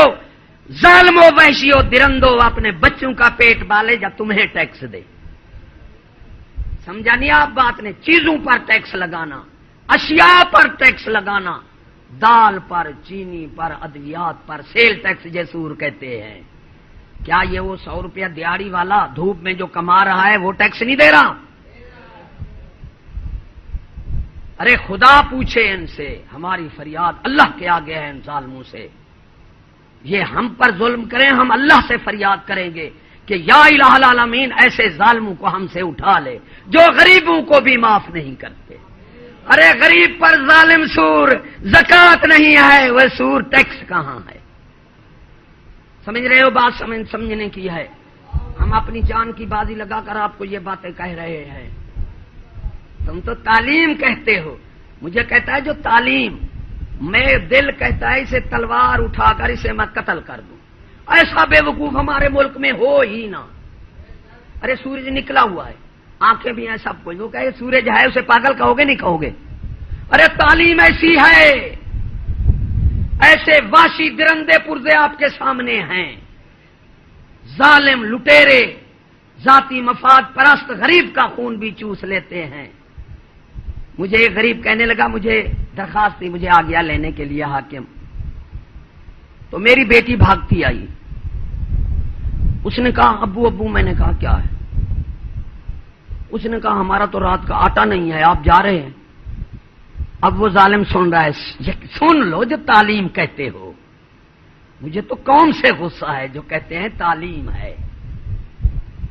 ظالمو وحشیو درندو، اپنے بچوں کا پیٹ بالے یا تمہیں ٹیکس دے. سمجھا نہیں آپ بات نے؟ چیزوں پر ٹیکس لگانا، اشیاء پر ٹیکس لگانا، دال پر، چینی پر، ادویات پر سیل ٹیکس جیسور کہتے ہیں. کیا یہ وہ 100 روپیہ دیہڑی والا دھوپ میں جو کما رہا ہے وہ ٹیکس نہیں دے رہا؟ ارے خدا پوچھے ان سے، ہماری فریاد اللہ کے آگے ہے ان ظالموں سے. یہ ہم پر ظلم کریں، ہم اللہ سے فریاد کریں گے کہ یا الہ العالمین ایسے ظالموں کو ہم سے اٹھا لے جو غریبوں کو بھی معاف نہیں کرتے. ارے غریب پر ظالم سور، زکات نہیں ہے وہ سور ٹیکس کہاں ہے؟ سمجھ رہے ہو بات؟ سمجھنے کی ہے. ہم اپنی جان کی بازی لگا کر آپ کو یہ باتیں کہہ رہے ہیں. تم تو تعلیم کہتے ہو، مجھے کہتا ہے جو تعلیم، میں دل کہتا ہے اسے تلوار اٹھا کر اسے میں قتل کر دوں. ایسا بے وقوف ہمارے ملک میں ہو ہی نہ. ارے سورج نکلا ہوا ہے، آنکھیں بھی ہیں سب کچھ، وہ کہے سورج ہے اسے پاگل کہو گے نہیں کہو گے؟ ارے تعلیم ایسی ہے، ایسے واشی درندے پرزے آپ کے سامنے ہیں، ظالم لٹیرے ذاتی مفاد پرست غریب کا خون بھی چوس لیتے ہیں. مجھے ایک غریب کہنے لگا، مجھے درخواست تھی، مجھے آ گیا لینے کے لیے حاکم. تو میری بیٹی بھاگتی آئی، اس نے کہا ابو میں نے کہا کیا ہے؟ اس نے کہا ہمارا تو رات کا آٹا نہیں ہے، آپ جا رہے ہیں. اب وہ ظالم سن رہا ہے. سن لو جو تعلیم کہتے ہو، مجھے تو کون سے غصہ ہے جو کہتے ہیں تعلیم ہے.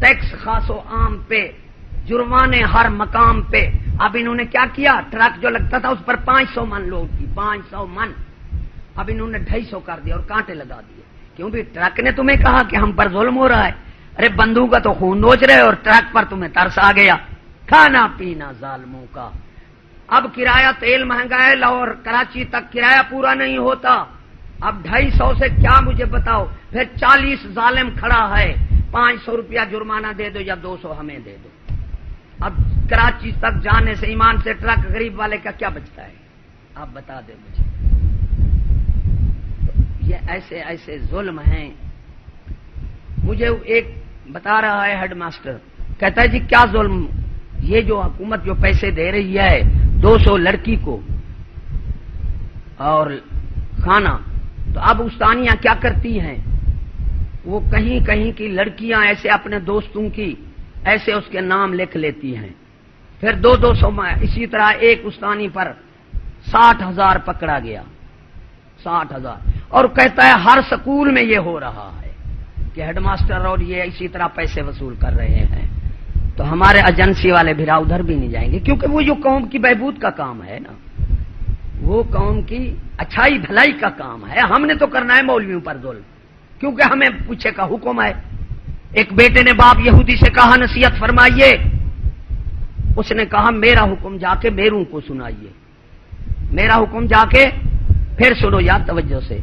ٹیکس خاص و عام پہ، جرمانے ہر مقام پہ. اب انہوں نے کیا کیا، ٹرک جو لگتا تھا اس پر 500 من لوڈ کی، 500 من. اب انہوں نے 250 کر دیا اور کانٹے لگا دیے. کیوں بھی ٹرک نے تمہیں کہا کہ ہم پر ظلم ہو رہا ہے. ارے بندوق کا تو خون نوچ رہے اور ٹرک پر تمہیں ترس آ گیا. کھانا پینا ظالموں کا. اب کرایہ تیل مہنگا ہے، لاہور کراچی تک کرایہ پورا نہیں ہوتا. اب 250 سے کیا مجھے بتاؤ. پھر 40 ظالم کھڑا ہے، 500 روپیہ جرمانہ دے دو یا 200 ہمیں دے دو. اب کراچی تک جانے سے ایمان سے ٹرک غریب والے کا کیا بچتا ہے، آپ بتا دیں مجھے. یہ ایسے ایسے ظلم ہیں. مجھے ایک بتا رہا ہے ہیڈ ماسٹر، کہتا ہے جی کیا ظلم، یہ جو حکومت جو پیسے دے رہی ہے 200 لڑکی کو اور کھانا، تو اب استانیاں کیا کرتی ہیں، وہ کہیں کہیں کی لڑکیاں ایسے اپنے دوستوں کی ایسے اس کے نام لکھ لیتی ہیں، پھر 200 اسی طرح ایک استانی پر 60,000 پکڑا گیا، 60,000. اور کہتا ہے ہر سکول میں یہ ہو رہا ہے کہ ہیڈ ماسٹر اور یہ اسی طرح پیسے وصول کر رہے ہیں. تو ہمارے ایجنسی والے بھیرا ادھر بھی نہیں جائیں گے، کیونکہ وہ جو قوم کی بہبود کا کام ہے نا، وہ قوم کی اچھائی بھلائی کا کام ہے. ہم نے تو کرنا ہے مولویوں پر ظلم، کیونکہ ہمیں پیچھے کا حکم ہے. ایک بیٹے نے باپ یہودی سے کہا نصیحت فرمائیے، اس نے کہا میرا حکم جا کے میروں کو سنائیے. میرا حکم جا کے پھر سنو یاد توجہ سے.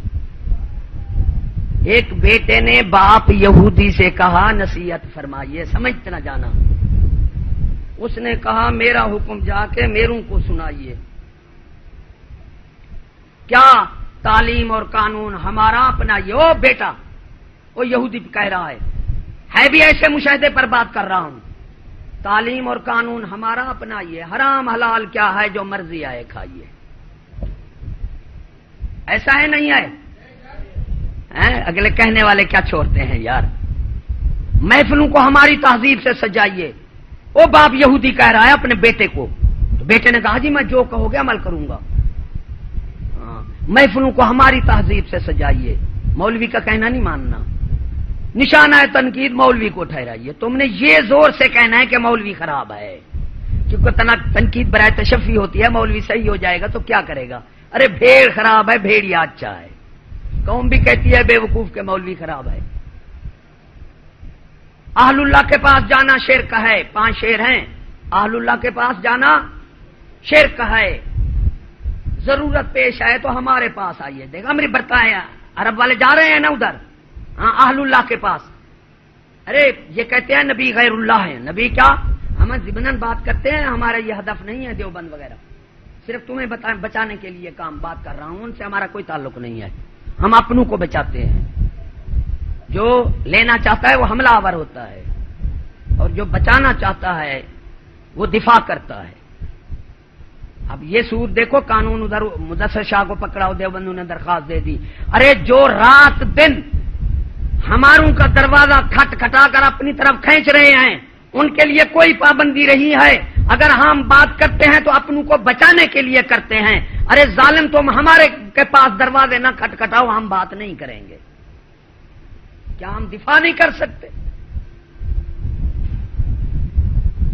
ایک بیٹے نے باپ یہودی سے کہا نصیحت فرمائیے، سمجھتے نہ جانا. اس نے کہا میرا حکم جا کے میروں کو سنائیے. کیا تعلیم اور قانون ہمارا اپنا یہ. او بیٹا، وہ یہودی کہہ رہا ہے بھی ایسے مشاہدے پر بات کر رہا ہوں. تعلیم اور قانون ہمارا اپنا یہ، حرام حلال کیا ہے جو مرضی آئے کھائیے. ایسا ہے نہیں ہے؟ اگلے کہنے والے کیا چھوڑتے ہیں یار. محفلوں کو ہماری تہذیب سے سجائیے. وہ باپ یہودی کہہ رہا ہے اپنے بیٹے کو، تو بیٹے نے کہا جی میں جو کہو گے عمل کروں گا. محفلوں کو ہماری تہذیب سے سجائیے. مولوی کا کہنا نہیں ماننا. نشانہ تنقید مولوی کو ٹھہرائیے. تم نے یہ زور سے کہنا ہے کہ مولوی خراب ہے، کیونکہ تنقید برائے تشفی ہوتی ہے. مولوی صحیح ہو جائے گا تو کیا کرے گا. ارے بھیڑ خراب ہے، بھیڑیا اچھا ہے. قوم بھی کہتی ہے بے وقوف کے مولوی خراب ہے. اہل اللہ کے پاس جانا شرک ہے. 5 شیر ہیں. اہل اللہ کے پاس جانا شرک ہے. ضرورت پیش آئے تو ہمارے پاس آئیے. دیکھا میری بتایا عرب والے جا رہے ہیں نا ادھر، ہاں اہل اللہ کے پاس. ارے یہ کہتے ہیں نبی غیر اللہ ہے. نبی کیا، ہم ضمناً بات کرتے ہیں، ہمارا یہ ہدف نہیں ہے دیوبند وغیرہ. صرف تمہیں بچانے کے لیے کام بات کر رہا ہوں. ان سے ہمارا کوئی تعلق نہیں ہے. ہم اپنوں کو بچاتے ہیں. جو لینا چاہتا ہے وہ حملہ آور ہوتا ہے، اور جو بچانا چاہتا ہے وہ دفاع کرتا ہے. اب یہ سود دیکھو، قانون ادھر مدثر شاہ کو پکڑا، دیوبندوں نے درخواست دے دی. ارے جو رات دن ہماروں کا دروازہ کھٹ کھٹا کر اپنی طرف کھینچ رہے ہیں، ان کے لیے کوئی پابندی رہی ہے. اگر ہم بات کرتے ہیں تو اپنوں کو بچانے کے لیے کرتے ہیں. ارے ظالم تم ہمارے کے پاس دروازے نہ کھٹکھٹاؤ، ہم بات نہیں کریں گے. کیا ہم دفاع نہیں کر سکتے؟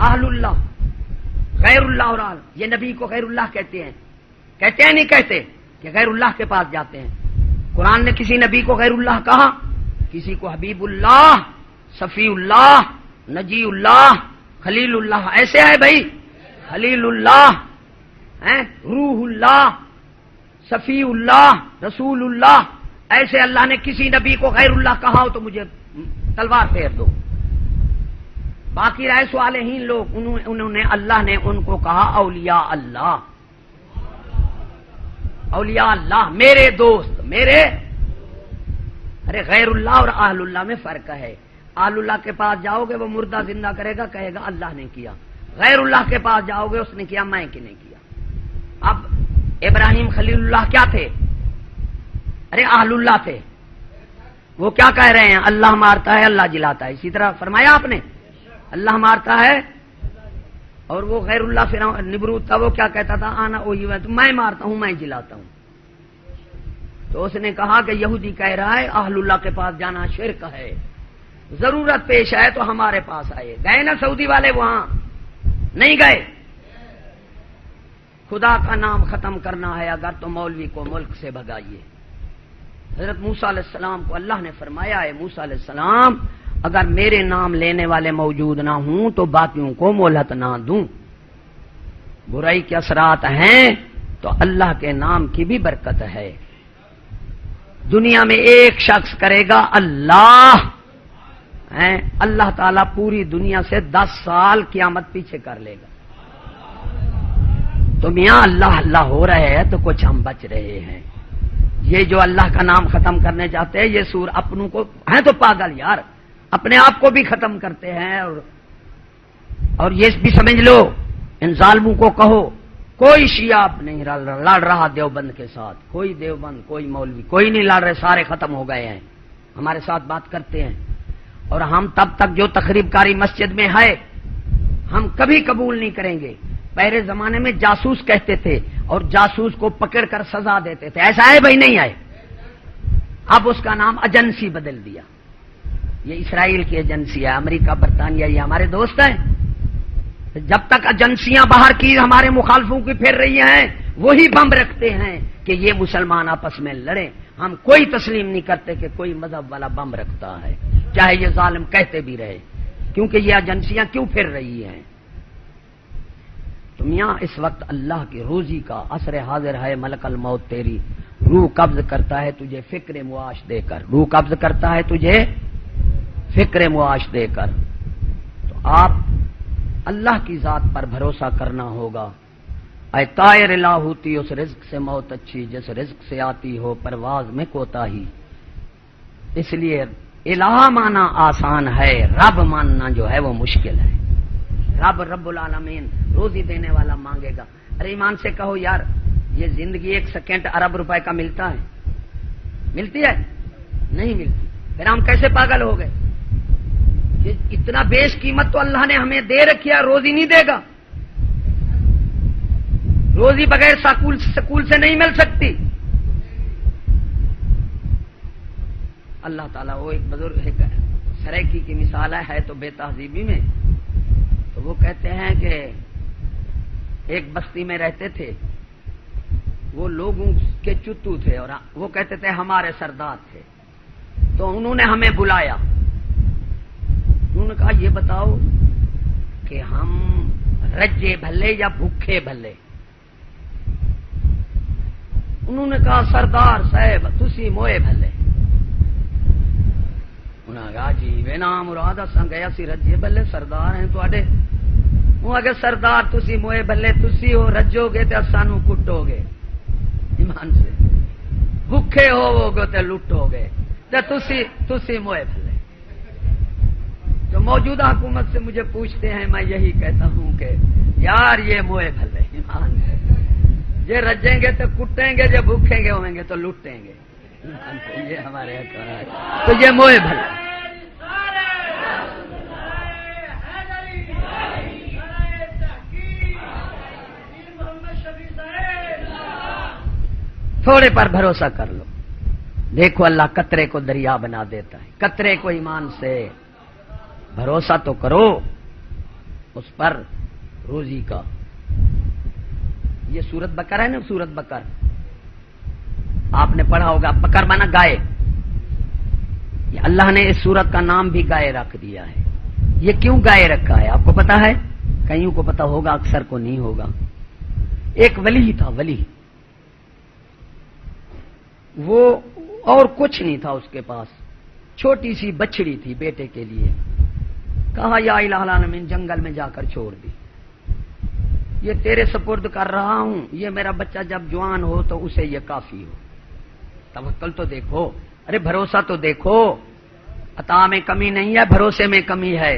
اہل اللہ غیر اللہ اور اہل، یہ نبی کو غیر اللہ کہتے ہیں نہیں کہتے کہ غیر اللہ کے پاس جاتے ہیں. قرآن نے کسی نبی کو غیر اللہ کہا؟ کسی کو حبیب اللہ، صفی اللہ، نجی اللہ، خلیل اللہ. ایسے ہے بھائی، خلیل اللہ، روح اللہ، صفی اللہ، رسول اللہ. ایسے اللہ نے کسی نبی کو غیر اللہ کہا ہو تو مجھے تلوار پھیر دو. باقی رہے صالحین لوگ، انہوں نے اللہ نے ان کو کہا اولیاء اللہ. اولیاء اللہ میرے دوست، میرے. ارے غیر اللہ اور اہل اللہ میں فرق ہے. اہل اللہ کے پاس جاؤ گے وہ مردہ زندہ کرے گا، کہے گا اللہ نے کیا. غیر اللہ کے پاس جاؤ گے اس نے کیا، میں کہ نہیں کیا. اب ابراہیم خلیل اللہ کیا تھے؟ ارے اہل اللہ تھے. وہ کیا کہہ رہے ہیں؟ اللہ مارتا ہے، اللہ جلاتا ہے. اسی طرح فرمایا آپ نے اللہ مارتا ہے. اور وہ غیر اللہ فرعون نمرود تھا، وہ کیا کہتا تھا؟ آنا وہی ہے، تو میں مارتا ہوں، میں جلاتا ہوں. تو اس نے کہا کہ یہودی کہہ رہا ہے اہل اللہ کے پاس جانا شرک ہے. ضرورت پیش آئے تو ہمارے پاس آئے. گئے نا سعودی والے وہاں؟ نہیں گئے. خدا کا نام ختم کرنا ہے اگر تو مولوی کو ملک سے بھگائیے. حضرت موسیٰ علیہ السلام کو اللہ نے فرمایا ہے موسیٰ علیہ السلام اگر میرے نام لینے والے موجود نہ ہوں تو باقیوں کو مہلت نہ دوں. برائی کے اثرات ہیں تو اللہ کے نام کی بھی برکت ہے. دنیا میں ایک شخص کرے گا اللہ ہیں، اللہ تعالیٰ پوری دنیا سے 10 سال قیامت پیچھے کر لے گا. تو میاں اللہ اللہ ہو رہے ہیں تو کچھ ہم بچ رہے ہیں. یہ جو اللہ کا نام ختم کرنے جاتے ہیں یہ سور اپنوں کو ہیں تو پاگل یار، اپنے آپ کو بھی ختم کرتے ہیں. اور یہ بھی سمجھ لو ان ظالموں کو کہو کوئی شیعہ نہیں لڑ رہا دیوبند کے ساتھ، کوئی دیوبند کوئی مولوی کوئی نہیں لڑ رہے، سارے ختم ہو گئے ہیں. ہمارے ساتھ بات کرتے ہیں اور ہم تب تک جو تخریب کاری مسجد میں ہے ہم کبھی قبول نہیں کریں گے. پہلے زمانے میں جاسوس کہتے تھے اور جاسوس کو پکڑ کر سزا دیتے تھے، ایسا ہے بھائی نہیں ہے؟ اب اس کا نام ایجنسی بدل دیا. یہ اسرائیل کی ایجنسی ہے، امریکہ برطانیہ یہ ہمارے دوست ہیں. جب تک ایجنسیاں باہر کی ہمارے مخالفوں کی پھیر رہی ہیں وہی بم رکھتے ہیں کہ یہ مسلمان آپس میں لڑیں. ہم کوئی تسلیم نہیں کرتے کہ کوئی مذہب والا بم رکھتا ہے چاہے یہ ظالم کہتے بھی رہے، کیونکہ یہ ایجنسیاں کیوں پھر رہی ہیں. تو میاں اس وقت اللہ کی روزی کا عصر حاضر ہے. ملک الموت تیری روح قبض کرتا ہے تجھے فکر معاش دے کر، روح قبض کرتا ہے تجھے فکر معاش دے کر. تو آپ اللہ کی ذات پر بھروسہ کرنا ہوگا. اے طائر لاہوتی اس رزق سے موت اچھی جس رزق سے آتی ہو پرواز میں کوتاہی. اس لیے الہ مانا آسان ہے، رب ماننا جو ہے وہ مشکل ہے. رب العالمین روزی دینے والا مانگے گا. ارے ایمان سے کہو یار یہ زندگی 1 سیکنڈ ارب روپے کا ملتا ہے؟ ملتی ہے؟ نہیں ملتی. پھر ہم کیسے پاگل ہو گئے؟ اتنا بیش قیمت تو اللہ نے ہمیں دے رکھی ہے، روزی نہیں دے گا. روزی بغیر سکول سے نہیں مل سکتی. اللہ تعالیٰ وہ ایک بزرگ سریکی کی مثال ہے تو بے تہذیبی میں، تو وہ کہتے ہیں کہ ایک بستی میں رہتے تھے، وہ لوگوں کے چتو تھے اور وہ کہتے تھے ہمارے سردار تھے. تو انہوں نے ہمیں بلایا، انہوں نے کہا یہ بتاؤ کہ ہم رجے بھلے یا بھوکے بھلے؟ انہوں نے کہا سردار صاحب تسی موئے بھلے. انہوں نے کہا جی بے نام مراد سنگیا سی رجے بھلے سردار ہیں تواڈے. وہ اگر سردار تسی موئے بھلے تسی ہو رجو گے تے سانو کٹو گے. ایمان سے بھوکے ہو گے تے لٹو گے تے تسی موئے بھلے. جو موجودہ حکومت سے مجھے پوچھتے ہیں میں یہی کہتا ہوں کہ یار یہ موئے بھلے. ایمان سے یہ رجیں گے تو کٹیں گے، جو بھوکیں گے ہوئیں گے تو لٹیں گے. یہ ہمارے تو یہ موئے بھلے. تھوڑے پر بھروسہ کر لو، دیکھو اللہ قطرے کو دریا بنا دیتا ہے. قطرے کو ایمان سے بھروسہ تو کرو اس پر روزی کا. یہ سورت بقرہ ہے نا، سورت بقرہ آپ نے پڑھا ہوگا. بقر مانا گائے. یہ اللہ نے اس سورت کا نام بھی گائے رکھ دیا ہے. یہ کیوں گائے رکھا ہے آپ کو پتا ہے؟ کئیوں کو پتا ہوگا، اکثر کو نہیں ہوگا. ایک ولی تھا، ولی وہ اور کچھ نہیں تھا اس کے پاس، چھوٹی سی بچڑی تھی بیٹے کے لیے. کہا یا الہ العالمین جنگل میں جا کر چھوڑ دی، یہ تیرے سپرد کر رہا ہوں، یہ میرا بچہ جب جوان ہو تو اسے یہ کافی ہو. توکل تو دیکھو، ارے بھروسہ تو دیکھو. عطا میں کمی نہیں ہے، بھروسے میں کمی ہے.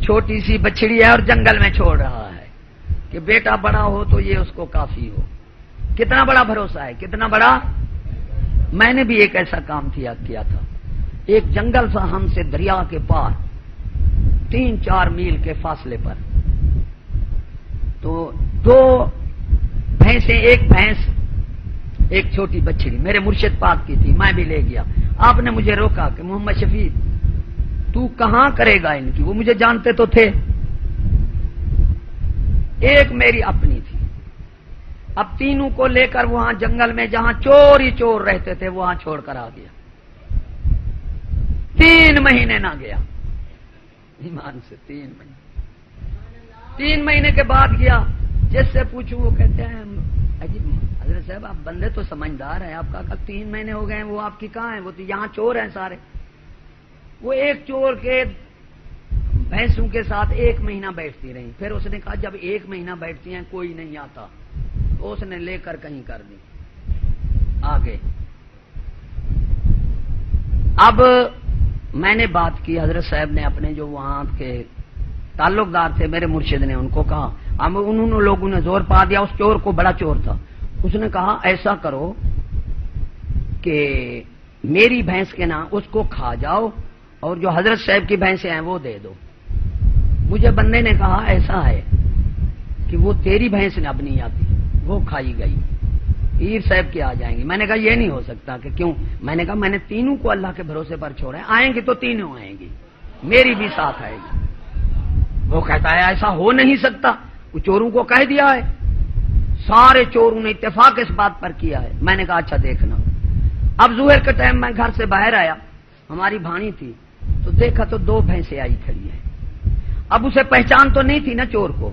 چھوٹی سی بچڑی ہے اور جنگل میں چھوڑ رہا ہے کہ بیٹا بڑا ہو تو یہ اس کو کافی ہو. کتنا بڑا بھروسہ ہے، کتنا بڑا. میں نے بھی ایک ایسا کام کیا تھا. ایک جنگل تھا ہم سے دریا کے پار 3-4 میل کے فاصلے پر. تو 2 بھینسیں، ایک بھینس ایک چھوٹی بچڑی میرے مرشد پاک کی تھی. میں بھی لے گیا. آپ نے مجھے روکا کہ محمد شفیع تو کہاں کرے گا ان کی؟ وہ مجھے جانتے تو تھے. ایک میری اپنی تھی. اب تینوں کو لے کر وہاں جنگل میں جہاں چور ہی چور رہتے تھے وہاں چھوڑ کر آ گیا. 3 مہینے نہ گیا ایمان سے. 3 مہینے کے بعد گیا. جس سے پوچھوں وہ کہتے ہیں حضرت صاحب آپ بندے تو سمجھدار ہیں, آپ کا 3 مہینے ہو گئے ہیں, وہ آپ کی کہاں ہیں؟ وہ تو یہاں چور ہیں سارے. وہ ایک چور کے بھینسوں کے ساتھ 1 مہینہ بیٹھتی رہی. پھر اس نے کہا جب 1 مہینہ بیٹھتی ہیں کوئی نہیں آتا, تو اس نے لے کر کہیں کر دی. آگے اب میں نے بات کی, حضرت صاحب نے اپنے جو وہاں کے تعلقدار تھے میرے مرشد نے ان کو کہا. اب انہوں نے لوگوں نے زور پا دیا. اس چور کو, بڑا چور تھا, اس نے کہا ایسا کرو کہ میری بھینس کے نام اس کو کھا جاؤ اور جو حضرت صاحب کی بھینسیں ہیں وہ دے دو. مجھے بندے نے کہا ایسا ہے کہ وہ تیری بھینس اب نہیں آتی, وہ کھائی گئی, پیر صاحب کی آ جائیں گی. میں نے کہا یہ نہیں ہو سکتا. کہ کیوں؟ میں نے کہا میں نے تینوں کو اللہ کے بھروسے پر چھوڑا ہے, آئیں گی تو تینوں آئیں گی, میری بھی ساتھ آئے گی. وہ کہتا ہے ایسا ہو نہیں سکتا. وہ چوروں کو کہہ دیا ہے, سارے چوروں نے اتفاق اس بات پر کیا ہے. میں نے کہا اچھا دیکھنا. اب ظہر کے ٹائم میں گھر سے باہر آیا, ہماری بھانی تھی, تو دیکھا تو 2 بھینسیں آئی کھڑی ہیں. اب اسے پہچان تو نہیں تھی نا چور کو.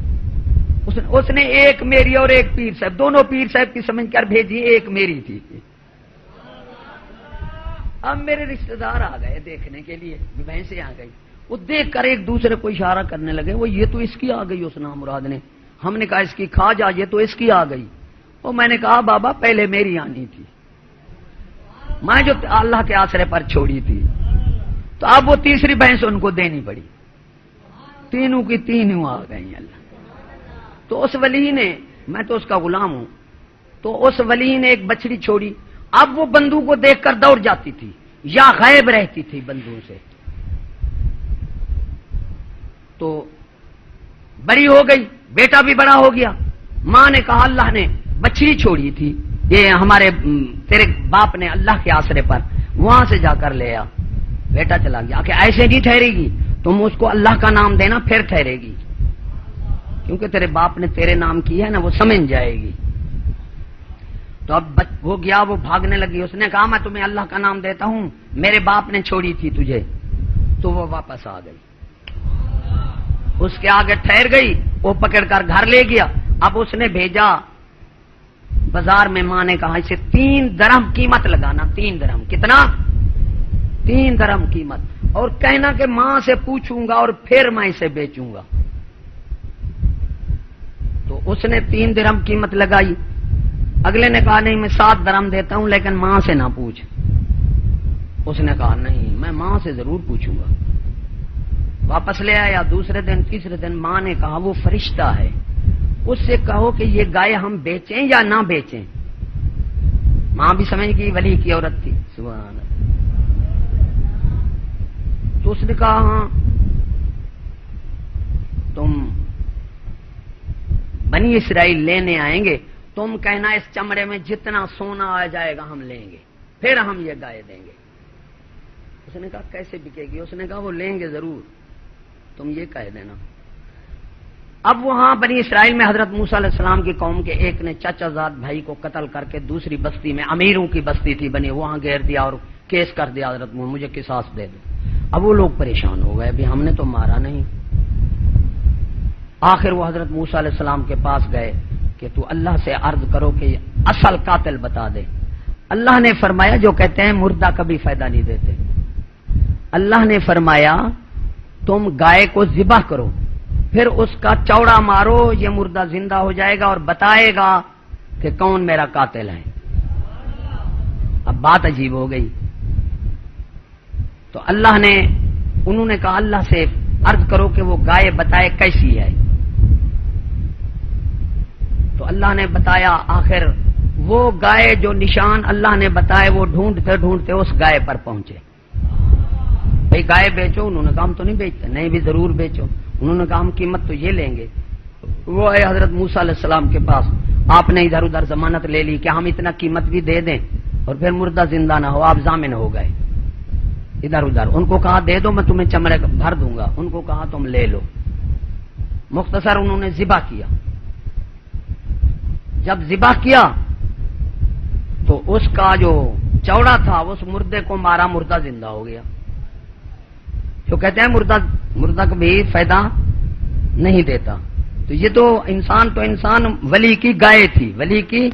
اس نے ایک میری اور ایک پیر صاحب, دونوں پیر صاحب کی سمجھ کر بھیجی, ایک میری تھی. اب میرے رشتہ دار آ گئے دیکھنے کے لیے, بھینسیں آ گئی. وہ دیکھ کر ایک دوسرے کو اشارہ کرنے لگے, وہ یہ تو اس کی آ گئی. اس نام مراد نے, ہم نے کہا اس کی کھا جا, یہ تو اس کی آ گئی. اور میں نے کہا بابا پہلے میری آنی تھی, میں جو اللہ کے آسرے پر چھوڑی تھی. تو اب وہ تیسری بھینس ان کو دینی پڑی. تینوں کی تینوں آ گئی. اللہ تو اس ولی نے, میں تو اس کا غلام ہوں, تو اس ولی نے ایک بچڑی چھوڑی. اب وہ بندو کو دیکھ کر دوڑ جاتی تھی یا غائب رہتی تھی بندو سے. تو بڑی ہو گئی, بیٹا بھی بڑا ہو گیا. ماں نے کہا اللہ نے بچڑی چھوڑی تھی, یہ ہمارے تیرے باپ نے اللہ کے آسرے پر, وہاں سے جا کر لے آ. بیٹا چلا گیا کہ ایسے نہیں ٹھہرے گی, تم اس کو اللہ کا نام دینا پھر ٹھہرے گی, کیونکہ تیرے باپ نے تیرے نام کی ہے نا, وہ سمجھ جائے گی. تو اب وہ گیا, وہ بھاگنے لگی. اس نے کہا میں تمہیں اللہ کا نام دیتا ہوں, میرے باپ نے چھوڑی تھی تجھے. تو وہ واپس آ گئی, اس کے آگے ٹھہر گئی, وہ پکڑ کر گھر لے گیا. اب اس نے بھیجا بازار میں, ماں نے کہا اسے 3 درہم قیمت لگانا. 3 درہم کتنا؟ 3 درہم قیمت, اور کہنا کہ ماں سے پوچھوں گا اور پھر میں اسے بیچوں گا. تو اس نے 3 درہم قیمت لگائی. اگلے نے کہا نہیں میں 7 درہم دیتا ہوں, لیکن ماں سے نہ پوچھ. اس نے کہا نہیں میں ماں سے ضرور پوچھوں گا. واپس لے آیا. دوسرے دن تیسرے دن ماں نے کہا وہ فرشتہ ہے, اس سے کہو کہ یہ گائے ہم بیچیں یا نہ بیچیں. ماں بھی سمجھ گئی, ولی کی عورت تھی. سبحان اللہ. تو اس نے کہا ہاں تم بنی اسرائیل لینے آئیں گے, تم کہنا اس چمڑے میں جتنا سونا آ جائے گا ہم لیں گے, پھر ہم یہ گائے دیں گے. اس نے کہا کیسے بکے گی؟ اس نے کہا وہ لیں گے ضرور, تم یہ کہہ دینا. اب وہاں بنی اسرائیل میں حضرت موسیٰ علیہ السلام کی قوم کے ایک نے چچا زاد بھائی کو قتل کر کے دوسری بستی میں, امیروں کی بستی تھی بنی, وہاں گھیر دیا اور کیس کر دیا حضرت مجھے قصاص دے دو. اب وہ لوگ پریشان ہو گئے, بھی ہم نے تو مارا نہیں. آخر وہ حضرت موسیٰ علیہ السلام کے پاس گئے کہ تو اللہ سے عرض کرو کہ اصل قاتل بتا دے. اللہ نے فرمایا جو کہتے ہیں مردہ کبھی فائدہ نہیں دیتے. اللہ نے فرمایا تم گائے کو ذبح کرو, پھر اس کا چوڑا مارو, یہ مردہ زندہ ہو جائے گا اور بتائے گا کہ کون میرا قاتل ہے. اب بات عجیب ہو گئی. تو اللہ نے, انہوں نے کہا اللہ سے عرض کرو کہ وہ گائے بتائے کیسی ہے. تو اللہ نے بتایا. آخر وہ گائے جو نشان اللہ نے بتائے وہ ڈھونڈتے ڈھونڈتے اس گائے پر پہنچے. بھئی گائے بیچو. انہوں نے کہا ہم تو نہیں بیچتے. نہیں بھی ضرور بیچو. انہوں نے کہا ہم قیمت تو یہ لیں گے. وہ آئے حضرت موسیٰ علیہ السلام کے پاس, آپ نے ادھر ادھر ضمانت لے لی کہ ہم اتنا قیمت بھی دے دیں اور پھر مردہ زندہ نہ ہو, آپ ضامن ہو گئے. ادھر ادھر. ان کو کہا دے دو میں تمہیں چمڑے بھر دوں گا. ان کو کہا تم لے لو. مختصر انہوں نے ذبح کیا. جب ذبح کیا تو اس کا جو چوڑا تھا اس مردے کو مارا, مردہ زندہ ہو گیا. جو کہتے ہیں مردہ کو بھی فائدہ نہیں دیتا. تو یہ تو انسان ولی کی گائے تھی, ولی کی.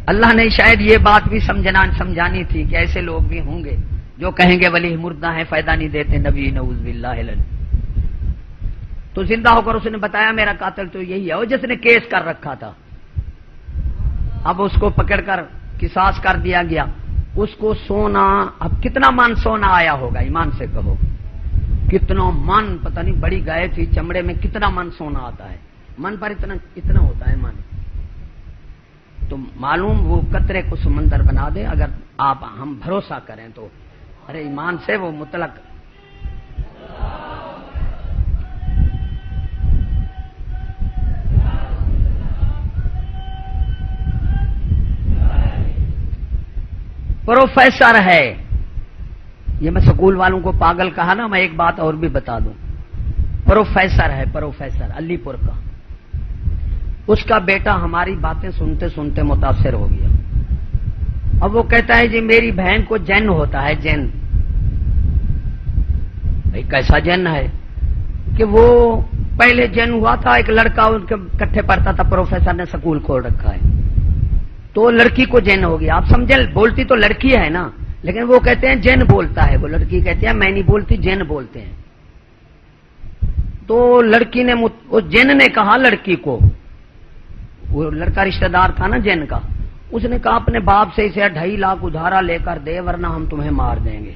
اللہ نے شاید یہ بات بھی سمجھانی تھی کہ ایسے لوگ بھی ہوں گے جو کہیں گے ولی مردہ ہیں, فائدہ نہیں دیتے, نبی نعوذ باللہ. تو زندہ ہو کر اس نے بتایا میرا قاتل تو یہی ہے, وہ جس نے کیس کر رکھا تھا. اب اس کو پکڑ کر قصاص کر دیا گیا. اس کو سونا, اب کتنا من سونا آیا ہوگا, ایمان سے کہو کتنا من, پتہ نہیں بڑی گائے تھی, چمڑے میں کتنا من سونا آتا ہے. من پر اتنا ہوتا ہے من. تو معلوم وہ قطرے کو سمندر بنا دے. اگر ہم بھروسہ کریں تو ارے ایمان سے وہ مطلق. پروفیسر ہے, یہ میں سکول والوں کو پاگل کہا نا, میں ایک بات اور بھی بتا دوں. پروفیسر ہے, پروفیسر علی پور کا. اس کا بیٹا ہماری باتیں سنتے سنتے متاثر ہو گیا. اب وہ کہتا ہے جی میری بہن کو جن ہوتا ہے, جن. بھائی کیسا جن ہے کہ وہ پہلے جن ہوا تھا, ایک لڑکا ان کے کٹھے پڑتا تھا, پروفیسر نے سکول کھول رکھا ہے, تو لڑکی کو جن ہو گیا. آپ سمجھے, بولتی تو لڑکی ہے نا, لیکن وہ کہتے ہیں جن بولتا ہے, وہ لڑکی کہتی ہے میں نہیں بولتی, جن بولتے ہیں. تو لڑکی نے, وہ جن نے کہا لڑکی کو, وہ لڑکا رشتہ دار تھا نا جن کا, اس نے کہا اپنے باپ سے اسے 2.5 لاکھ ادھارا لے کر دے ورنہ ہم تمہیں مار دیں گے.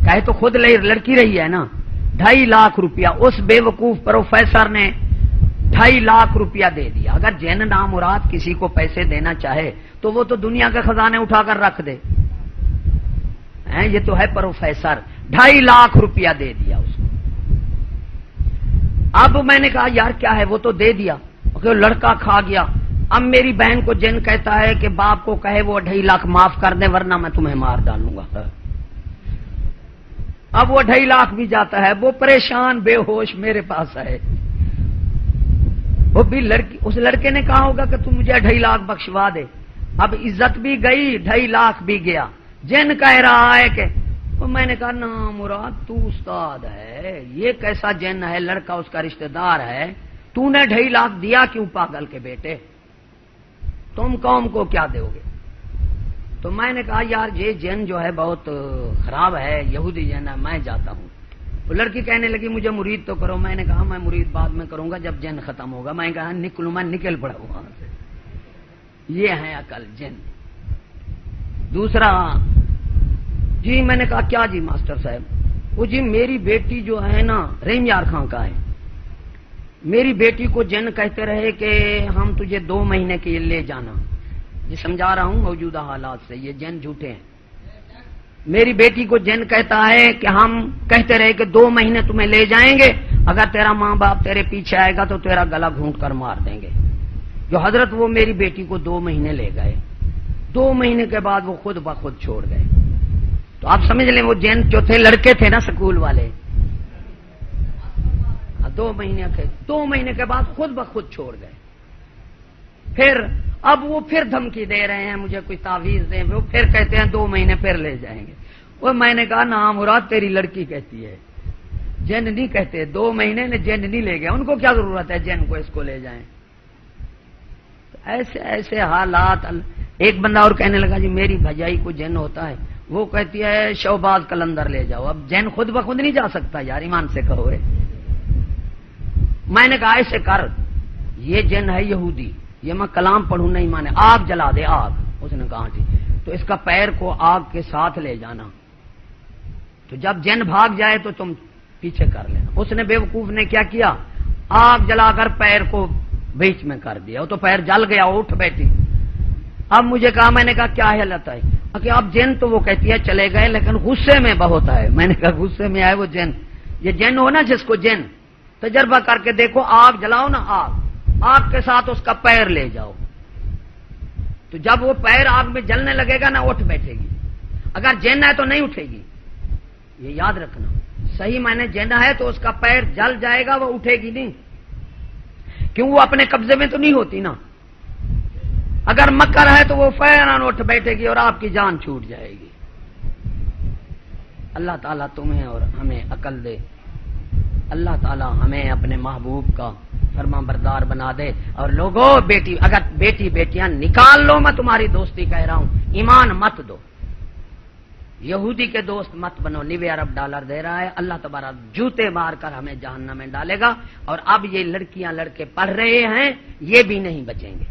کہے تو خود لڑکی رہی ہے نا. 2.5 لاکھ روپیہ اس بے وقوف پروفیسر نے 2.5 لاکھ روپیہ دے دیا. اگر جن نامراد کسی کو پیسے دینا چاہے تو وہ تو دنیا کے خزانے اٹھا کر رکھ دے. یہ تو ہے پروفیسر. 2.5 لاکھ روپیہ دے دیا اس کو. اب میں نے کہا یار کیا ہے, وہ تو دے دیا, لڑکا کھا گیا. اب میری بہن کو جن کہتا ہے کہ باپ کو کہے وہ 2.5 لاکھ معاف کر دے ورنہ میں تمہیں مار ڈالوں گا. اب وہ 2.5 لاکھ بھی جاتا ہے, وہ پریشان بے ہوش میرے پاس ہے. وہ بھی لڑکی, اس لڑکے نے کہا ہوگا کہ تم مجھے 2.5 لاکھ بخشوا دے. اب عزت بھی گئی, 2.5 لاکھ بھی گیا. جن کہہ رہا ہے کہ تو میں نے کہا نا مراد تو استاد ہے, یہ کیسا جن ہے, لڑکا اس کا رشتہ دار ہے, تو نے 2.5 لاکھ دیا کیوں پاگل کے بیٹے, تم قوم کو کیا دو گے. تو میں نے کہا یار یہ جن جو ہے بہت خراب ہے, یہودی جن ہے, میں جاتا ہوں. وہ لڑکی کہنے لگی مجھے مرید تو کرو. میں نے کہا میں مرید بعد میں کروں گا جب جن ختم ہوگا. میں کہا نکلوں, میں نکل پڑا وہاں سے. یہ ہے عقل جن. دوسرا جی میں نے کہا کیا جی ماسٹر صاحب, وہ جی میری بیٹی جو ہے نا رحیم یار خان کا ہے, میری بیٹی کو جن کہتے رہے کہ ہم تجھے 2 مہینے کے لیے لے جانا. یہ سمجھا رہا ہوں موجودہ حالات سے, یہ جن جھوٹے ہیں. میری بیٹی کو جن کہتا ہے کہ ہم کہتے رہے کہ 2 مہینے تمہیں لے جائیں گے, اگر تیرا ماں باپ تیرے پیچھے آئے گا تو تیرا گلا گھونٹ کر مار دیں گے. جو حضرت وہ میری بیٹی کو 2 مہینے لے گئے, 2 مہینے کے بعد وہ خود بخود چھوڑ گئے. تو آپ سمجھ لیں وہ جن جو تھے لڑکے تھے نا سکول والے, 2 مہینے کے بعد خود بخود چھوڑ گئے. پھر اب وہ پھر دھمکی دے رہے ہیں مجھے کوئی تعویذ دیں, وہ پھر کہتے ہیں 2 مہینے پھر لے جائیں گے. وہ میں نے کہا نا مراد تیری لڑکی کہتی ہے, جن نہیں کہتے. 2 مہینے نے جن نہیں لے گئے, ان کو کیا ضرورت ہے جن کو اس کو لے جائیں. ایسے ایسے حالات. ایک بندہ اور کہنے لگا جی میری بھجائی کو جن ہوتا ہے, وہ کہتی ہے شہباز کلندر لے جاؤ. اب جن خود بخود نہیں جا سکتا یار, ایمان سے کہو. میں نے کہا ایسے کر, یہ جن ہے یہودی, یہ میں کلام پڑھوں نہیں مانے, آگ جلا دے آگ. اس نے کہا ٹھیک, تو اس کا پیر کو آگ کے ساتھ لے جانا, تو جب جن بھاگ جائے تو تم پیچھے کر لینا. اس نے بے وقوف نے کیا کیا, آگ جلا کر پیر کو بیچ میں کر دیا. وہ تو پیر جل گیا, اٹھ بیٹھی. اب مجھے کہا, میں نے کہا کیا حالت ہے کہ اب جن تو وہ کہتی ہے چلے گئے لیکن غصے میں بہت آئے. میں نے کہا غصے میں آئے وہ جن, یہ جن ہو نا جس کو جن, تجربہ کر کے دیکھو, آگ جلاؤ نا, آگ کے ساتھ اس کا پیر لے جاؤ, تو جب وہ پیر آگ میں جلنے لگے گا نا اٹھ بیٹھے گی. اگر جن ہے تو نہیں اٹھے گی, یہ یاد رکھنا. صحیح میں نے جینا ہے تو اس کا پیر جل جائے گا, وہ اٹھے گی نہیں, کیوں وہ اپنے قبضے میں تو نہیں ہوتی نا. اگر مکر ہے تو وہ فوراً اٹھ بیٹھے گی اور آپ کی جان چھوٹ جائے گی. اللہ تعالیٰ تمہیں اور ہمیں عقل دے. اللہ تعالیٰ ہمیں اپنے محبوب کا فرما بردار بنا دے. اور لوگوں بیٹی اگر بیٹیاں نکال لو, میں تمہاری دوستی کہہ رہا ہوں, ایمان مت دو, یہودی کے دوست مت بنو. $90 ارب دے رہا ہے اللہ تبارک, جوتے مار کر ہمیں جہنم میں ڈالے گا. اور اب یہ لڑکیاں لڑکے پڑھ رہے ہیں, یہ بھی نہیں بچیں گے.